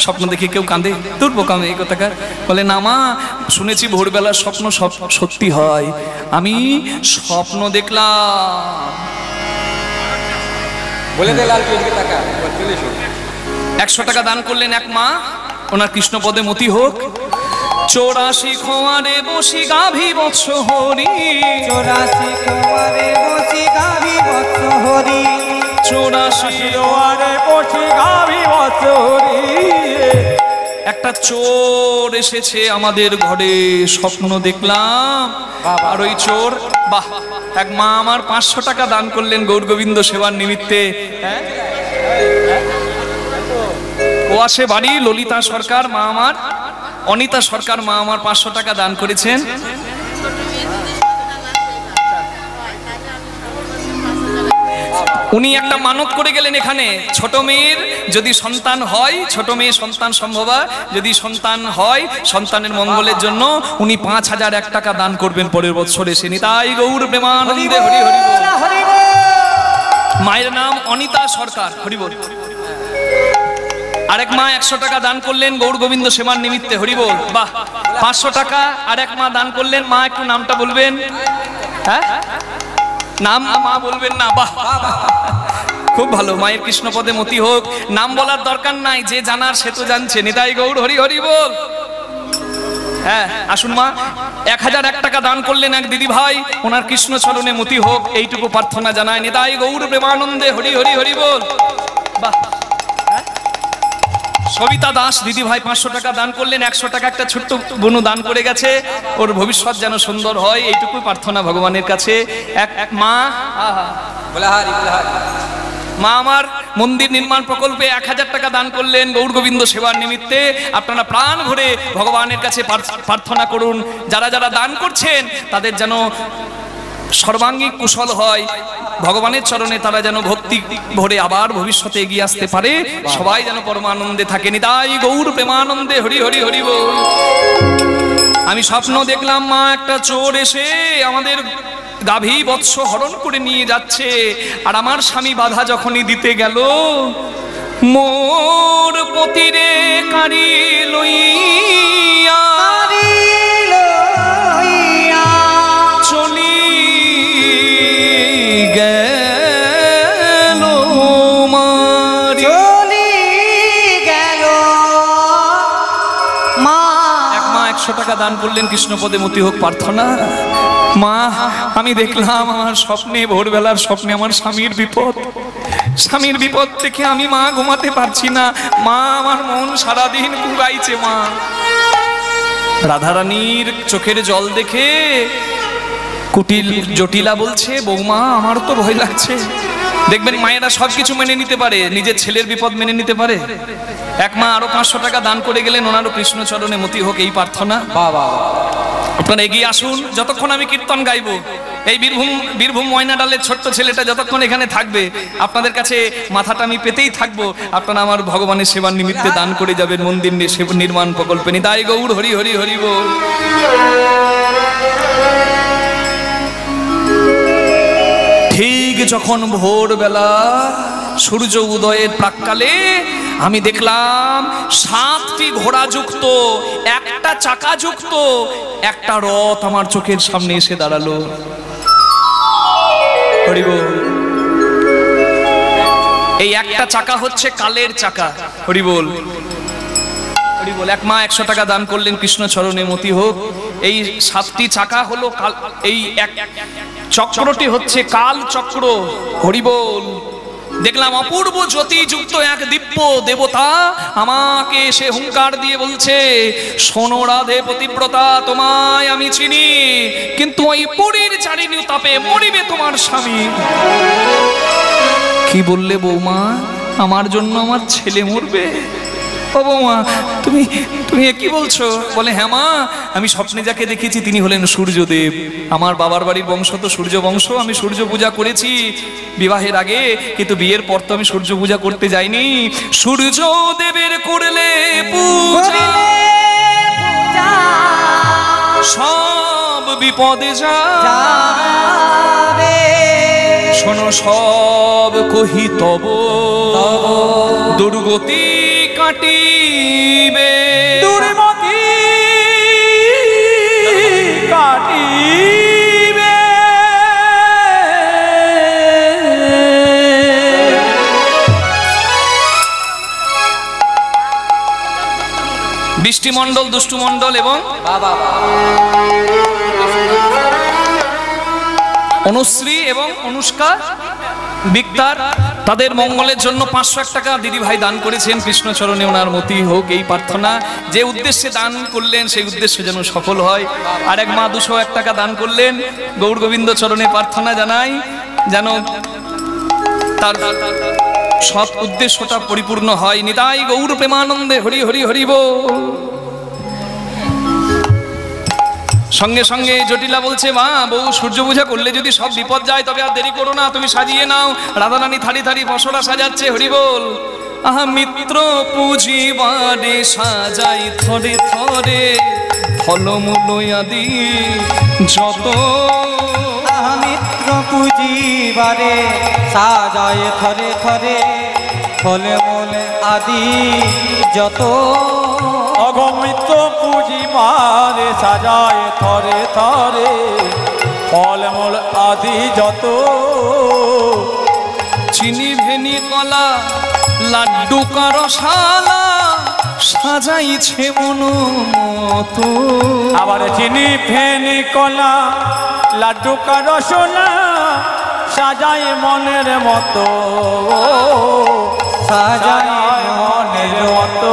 স্বপ্ন দেখে কেউ কাঁদে? তোর বোকা মেয়ে কোথাকার। বলে, না মা, শুনেছি ভোরবেলার স্বপ্ন সব সত্যি হয়। আমি স্বপ্ন দেখলাম। বলে দে লাল পেজকে টাকা 100 টাকা দান করলেন এক মা, ওনার কৃষ্ণপদে মতি হোক। 84 খোয়ারে বসি গাভী বৎস হরি, 84 কুমারে বসি গাভী বৎস হরি, 84 ওয়ারে বসে গাভী বছরি। একটা চোর এসেছে আমাদের ঘরে, স্বপ্ন দেখলাম। আর ওই চোর, বাহ, এক মা আমার 500 টাকা দান করলেন গৌর গোবিন্দ সেবার নিমিত্তে। ও আসে বাড়ি, ললিতা সরকার মা আমার, অনিতা সরকার মা আমার 500 টাকা দান করেছেন। উনি একটা মানত করে গেলেন এখানে, ছোট মেয়ের যদি সন্তান হয়, ছোট মেয়ে সন্তান সম্ভবা যদি সন্তান হয়, সন্তানের মঙ্গলের জন্য উনি 5001 টাকা দান করবেন পরের বছর এসে। নিতাই গৌর প্রেমানন্দে হরি হরি বল। হরি বল। মায়ের নাম অনিতা সরকার, হরি বল। আরেক মা 100 টাকা দান করলেন গৌর গোবিন্দ সেবার নিমিত্তে, হরি বল। বাহ, 500 টাকা আরেক মা দান করলেন। মা একটু নামটা বলবেন? হ্যাঁ, নাম মা বলবেন না? বাহ, খুব ভালো, মায়ের কৃষ্ণপদে মতি হোক। নাম বলার দরকার নাই, যে জানার সে তো জানছে। নিতাই গৌর হরি হরি বল। হ্যাঁ, আসুন মা। 1001 টাকা দান করলেন এক দিদি ভাই, ওনার কৃষ্ণ চরণে মতি হোক, এইটুকু প্রার্থনা জানায়। নিতাই গৌর প্রেমানন্দে হরি হরি হরি বল। বাহ। সবিতা দাস দিদি ভাই 500 টাকা দান করলেন। 100 টাকা একটা ছোট্ট বনু দান করে গেছে, ওর ভবিষ্যৎ যেন সুন্দর হয়, এইটুকু প্রার্থনা ভগবানের কাছে। এক মা, মা আমার মন্দির নির্মাণ প্রকল্পে 1000 টাকা দান করলেন গৌর গোবিন্দ সেবার নিমিত্তে। আপনারা প্রাণ ভরে ভগবানের কাছে প্রার্থনা করুন, যারা যারা দান করছেন তাদের যেন সর্বাঙ্গীন কুশল হয়, ভগবানের চরণে তারা যেন ভক্তি ভরে আবার ভবিষ্যতে এগিয়ে আসতে পারে, সবাই যেন পরমানন্দে থাকে। নিতাই গৌর প্রেমানন্দে হরি হরি হরি বল। আমি স্বপ্ন দেখলাম মা, একটা চোর এসে আমাদের গাভী বৎস হরণ করে নিয়ে যাচ্ছে, আর আমার স্বামী বাধা যখনই দিতে গেল, মোর পতিরে কারি লইয়া চলি গেল, চলি গেল মা। এক মা 100 টাকা দান করলেন, কৃষ্ণপদে মতি হোক প্রার্থনা। মা, আমি দেখলাম আমার স্বপ্নে, ভোরবেলার স্বপ্নে আমার স্বামীর বিপদ। স্বামীর বিপদ থেকে আমি মা ঘুমাতে পারছি না। মা, আমার মন সারাদিন কুড়াইছে। মা, রাধারানীর চোখের জল দেখে কুটিল জটিলা বলছে, বৌমা আমার তো ভয় লাগছে। দেখবেন মায়েরা সবকিছু মেনে নিতে পারে, নিজের ছেলের বিপদ মেনে নিতে পারে। এক মা আরো 500 টাকা দান করে গেলেন, ওনারও কৃষ্ণ চরণে মতি হোক এই প্রার্থনা। আপনারা এগিয়ে আসুন, যতক্ষণ আমি কীর্তন গাইবো, এই বীরভূম ময়নাডালের ছোট্ট ছেলেটা যতক্ষণ এখানে থাকবে, আপনাদের কাছে মাথাটা আমি পেতেই থাকবো। আপনারা আমার ভগবানের সেবার নিমিত্তে দান করে যাবেন মন্দির নির্মাণ প্রকল্পে। নিতাই গৌর হরি হরি হরি বল। ঠিক যখন ভোরবেলা সূর্য উদয়ের প্রাক্কালে আমি দেখলাম 7টি ঘোড়া যুক্ত, একটা চাকা যুক্ত একটা রথ আমার চোখের সামনে এসে দাঁড়ালো। হরি বল। এই একটা চাকা হচ্ছে কালের চাকা। হরি বল হরি বল। এক মা 100 টাকা দান করলেন, কৃষ্ণ চরণে মতি হোক। এই 7টি চাকা হলো এই এক চক্রটি হচ্ছে কাল চক্র। হরি বল। দেখলাম অপূর্ব জ্যোতি যুক্ত এক দিব্য দেবতা আমাকে সে হুঙ্কার দিয়ে বলছে, শোনো রাধে পতিব্রতা, তোমায় আমি চিনি, কিন্তু ওই পুরীর চারিণী তাপে মরিবে তোমার স্বামী। কি বললে বৌমা? আমার জন্য আমার ছেলে মরবে? ও বৌমা তুমি তুমি এ কি বলছো? বলে হ্যাঁ মা, আমি স্বপ্নে যাকে দেখেছি তিনি হলেন সূর্যদেব। আমার বাবার বাড়ির বংশ তো সূর্য বংশ, আমি সূর্য পূজা করেছি বিবাহের আগে, কিন্তু বিয়ের পর তো আমি সূর্য পূজা করতে যাইনি। সূর্যদেবের করলে পূজা সব বিপদে যাবে, শোনো সব কহি তব দুর্গতি কাটিবে, দুর্মতি কাটিবে। বৃষ্টিমণ্ডল, দুষ্টুমণ্ডল এবং অনুশ্রী এবং অনুষ্কা বিক্তার, তাদের মঙ্গলের জন্য 501 টাকা দিদি ভাই দান করেছেন। কৃষ্ণচরণে ওনার মতি হোক এই প্রার্থনা, যে উদ্দেশ্যে দান করলেন সেই উদ্দেশ্য যেন সফল হয়। আর এক মা 201 টাকা দান করলেন, গৌর গোবিন্দ চরণে প্রার্থনা জানাই যেন তার সৎ উদ্দেশ্যটা পরিপূর্ণ হয়। নিতাই গৌর প্রেমানন্দে হরি হরি হরি বল। সঙ্গে সঙ্গে জটিলা বলছে মা, বউ সূর্য পূজা করলে যদি সব বিপদ যায় তবে আর দেরি করো না, তুমি সাজিয়ে নাও। রাধারানী থারি থারি বসরা সাজাচ্ছে, হরি বল। আহা মিত্র পুজিবারে সাজাই থরে থরে, ফলমূল আদি যত। আহা মিত্র পুজিবারে সাজায় থরে থরে, ফলে মূলে আদি যত। অগমিত পুঁজিবারে সাজায় থরে থরে, ফলমূল আদি যত। চিনি ভেনি কলা লাড্ডু কারশালা, সাজাইছে মন মতো। আবার চিনি ফেনি কলা লাড্ডু রসনা, সাজায় মনের মতো, সাজায় মনের মতো।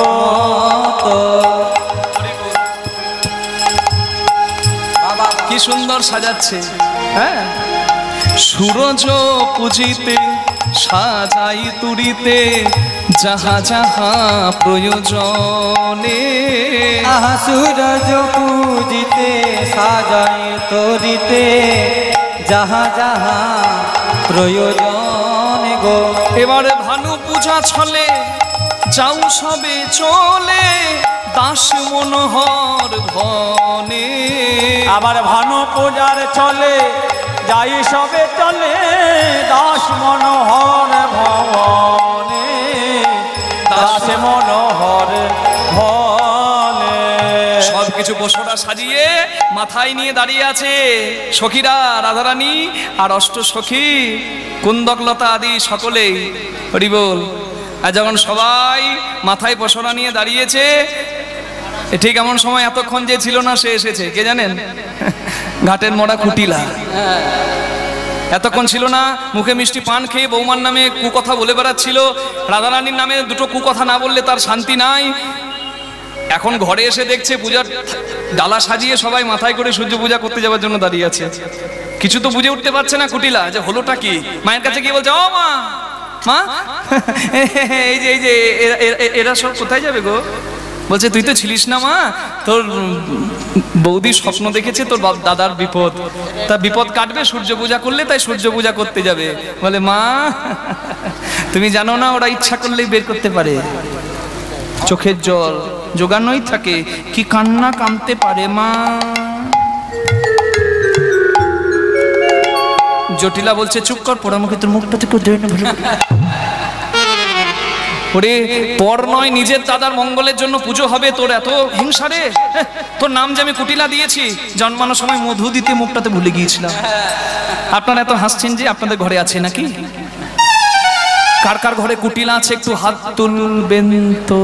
কি সুন্দর সাজাচ্ছে, হ্যাঁ। সূরজ পুজিতে সাজাই তুরিতে, যাহা যাহা প্রয়োজনে। আহা সূরজ পূজিতে সাজায় তরিতে, যাহা যাহা প্রয়োজন গো। এবারে ভানু পূজা ছলে যাও সবে চলে, দাস মনোহর ভনে। আবার ভানু পূজার চলে যাই সবে চলে, দাস মনোহর ভবনে, দাস মনোহর ভনে। সবকিছু বসরা সাজিয়ে মাথায় নিয়ে দাঁড়িয়ে আছে সখীরা, রাধারানী আর অষ্ট সখী, কুন্দকলতা আদি সকলেই, হরি বল। আর যখন সবাই মাথায় বসরা নিয়ে দাঁড়িয়েছে, ঠিক এমন সময় এতক্ষণ যে ছিল না সে এসেছে, কে জানেন? ঘাটের মোড়া কুটিলা। এতক্ষণ ছিল না, মুখে মিষ্টি পান খেয়ে বৌমার নামে কুকথা বলে বেড়াচ্ছিল। রাধারানীর নামে দুটো কুকথা না বললে তার শান্তি নাই। এখন ঘরে এসে দেখছে পূজার ডালা সাজিয়ে সবাই মাথায় করে সূর্য পূজা করতে যাওয়ার জন্য দাঁড়িয়ে আছে। কিছু তো বুঝে উঠতে পারছে না কুটিলা যে হলোটা কি। মায়ের কাছে গিয়ে বলছে, ও মা, মা এই যে এরা সব কোথায় যাবে গো? বলছে তুই তো ছিলিস না মা, তোর বৌদি স্বপ্ন দেখেছে তোর দাদার বিপদ, তা বিপদ কাটবে সূর্য পূজা করলে, তাই সূর্য পূজা করতে যাবে। বলে মা তুমি জানো না ওরা ইচ্ছা করলেই বের করতে পারে, চোখের জল জোগানোই থাকে, কি কান্না কাঁদতে পারে মা। জটিলা বলছে চুপ কর, পোড়ামুখে তোর মুখটা থেকে ওরে পর নয়, নিজের দাদার মঙ্গলের জন্য পুজো হবে, তোর এত হিংসা রে? তোর নাম যে আমি কুটিলা দিয়েছি, জন্মানোর সময় মধু দিতে মুখটাতে ভুলে গিয়েছিলাম। আপনারা এত হাসছেন যে, আপনাদের ঘরে আছে নাকি? কার কার ঘরে কুটিলা আছে একটু হাত তুলবেন তো।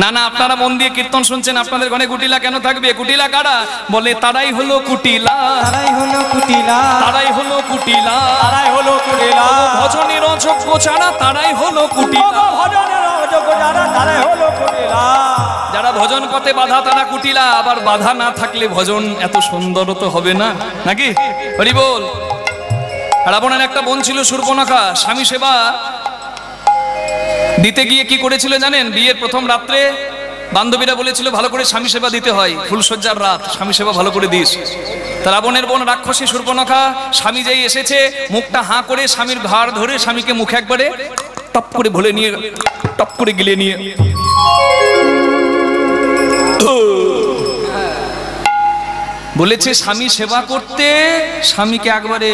না না, আপনারা মন দিয়ে কীর্তন শুনছেন, আপনাদের ঘরে কুটিলা কেন থাকবে? কুটিলা কারা? বলে তারাই হলো কুটিলা, তারাই হলো কুটিলা, তারাই হলো কুটিলা, তারাই হলো কুটিলা। ভজনের অযোগ্য যারা তারাই হলো কুটিলা, ভজনের অযোগ্য যারা তারাই হলো কুটিলা। যারা ভজন পথে বাধা তারা কুটিলা। আবার বাধা না থাকলে ভজন এত সুন্দর তো হবে না, নাকি? হরি বল। রাবণের একটা বোন ছিল শূর্পণখা, স্বামী সেবা দিতে গিয়ে কি করেছিল জানেন? বিয়ের প্রথম রাত্রে বান্ধবীরা বলেছিল ভালো করে স্বামী সেবা দিতে হয়, ফুলসজ্জার রাত, স্বামী সেবা ভালো করে দিস। তা রাবণের বোন রাক্ষসী শূর্পণখা স্বামী যেই এসেছে মুখটা হাঁ করে স্বামীর ঘাড় ধরে স্বামীকে মুখে একবারে টপ করে ভুলে নিয়ে টপ করে গিলে নিয়ে বলেছে স্বামী সেবা করতে, স্বামীকে একবারে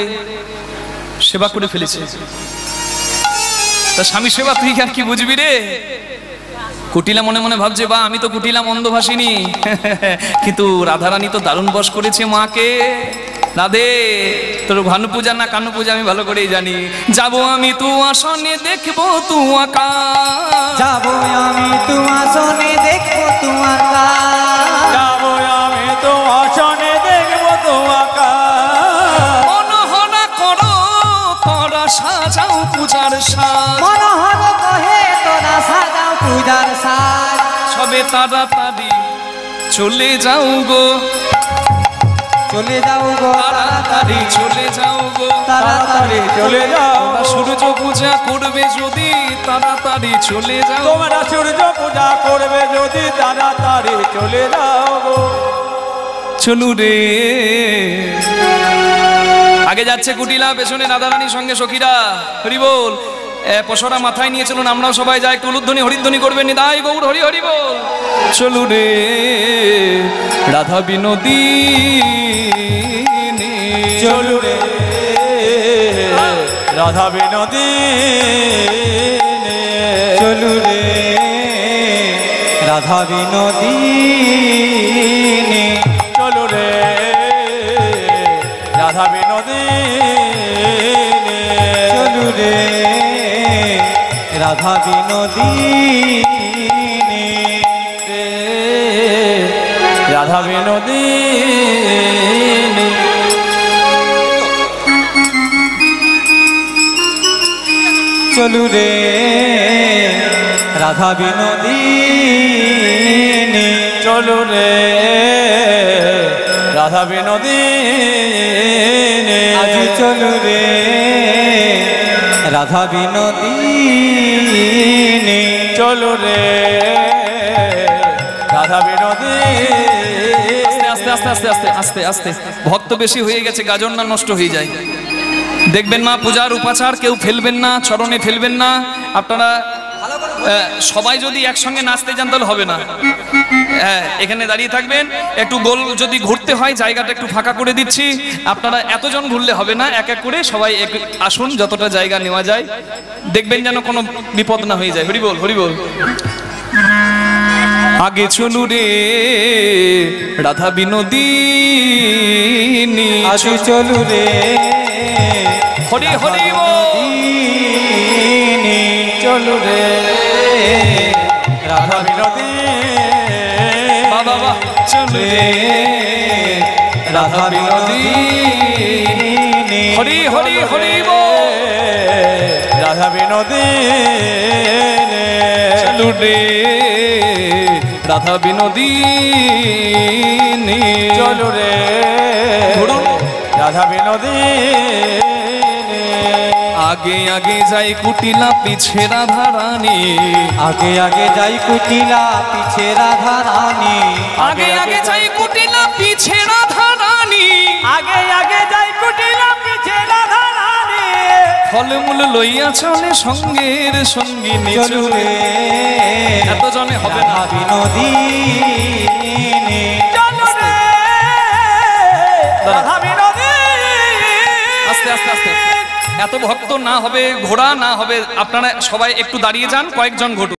সেবা করে ফেলেছে। তা স্বামী সেবা তুই আর কি বুঝবি রে? কুটিলা মনে মনে ভাবছে বা আমি তো কুটিলা মন্দভাসিনী, কিন্তু রাধারানী তো দারুণ বশ করেছে মাকে। রাধে, তোর ভানু পূজা না কানু পূজা আমি ভালো করেই জানি। যাবো আমি তু আসনে দেখবো তু আঁকা, যাবো আমি তু আসনে দেখবো তু আঁকা, যাবো আমি তো আসনে দেখবো তো আঁকা। মনোহরা করো তোরা সাজাও পূজার সাজ, মনোহর কহে তোরা সাজাও পূজার সাজ। সবে তাড়াতাড়ি চলে যাও গো, চলে যাও গো তাড়াতাড়ি চলে যাও গো, তাড়াতাড়ি চলে যাও। তোমরা সূর্য পূজা করবে যদি তাড়াতাড়ি চলে যাও। তোমরা সূর্য পূজা করবে যদি তাড়াতাড়ি চলে যাও গো। চলু রে। আগে যাচ্ছে কুটিলা, পেছনে রাধারানীর সঙ্গে সখীরা। হরি বল। পশরা মাথায় নিয়ে চলুন, আমরাও সবাই যাই, একটু উলুধ্বনি হরিধ্বনি করবেন। নিতাই গৌর হরি হরি বল। চলু রে রাধা বিনোদিনী, চলু রে রাধা বিনোদিনী, চলু রে রাধা বিনোদিনী, চলু রে রাধা বিনোদিনী, চলু রে রাধা বিনোদিনী, রাধা বিনোদিনী। চলু রে রাধা বিনোদিনী, চলু রে রাধা বিনোদিনী, আজ চলু রে রাধা বিনোদিনী, চলু রে রাধা বিনোদিনী। আস্তে আস্তে আস্তে আস্তে আস্তে আস্তে ভক্ত বেশি হয়ে গেছে, গাজন না নষ্ট হয়ে যায়। দেখবেন মা পূজার উপাচার কেউ ফেলবেন না, চরণে ফেলবেন না। আপনারা সবাই যদি একসঙ্গে নাচতে যান তাহলে হবে না। হ্যাঁ, এখানে দাঁড়িয়ে থাকবেন, একটু গোল যদি ঘুরতে হয় জায়গাটা একটু ফাঁকা করে দিচ্ছি। আপনারা এতজন ঘুরলে হবে না, এক এক করে সবাই আসুন, যতটা জায়গা নেওয়া যায়। দেখবেন যেন কোনো বিপদ না হয়ে যায়। হরি বল হরি বল। আগে চলু রে রাধা বিনোদিনী, আজ চলু রে হরি হরি বল। বিনোদিনী, চলু রে রাধা বিনোদিনী, বাবা বাবা চলু রে রাধা বিনোদিনী, হরি হরি হরি বল। রাধা বিনোদিনী, চলু রে রাধা বিনোদিনী, চলু রে ঘুরুন। রাধা বিনোদিনী, আগে আগে যাই কুটিলা পিছে রাধা রানী, আগে আগে যাই কুটিলা পিছে রাধা রানী, আগে আগে যাই কুটিলা পিছে রাধা রানী, আগে আগে যাই কুটিলা পিছে রাধা রানী, ফলমূল লইয়া চলে সঙ্গের সঙ্গিনী, চলু রে এত জনে হবে না। রাধা বিনোদিনী, চলু রে রাধা বিনোদিনী। আস্তে আস্তে আস্তে, এত ভক্ত না হবে, ঘোড়া না হবে, আপনারা সবাই একটু দাঁড়িয়ে যান, কয়েকজন ঘটুন।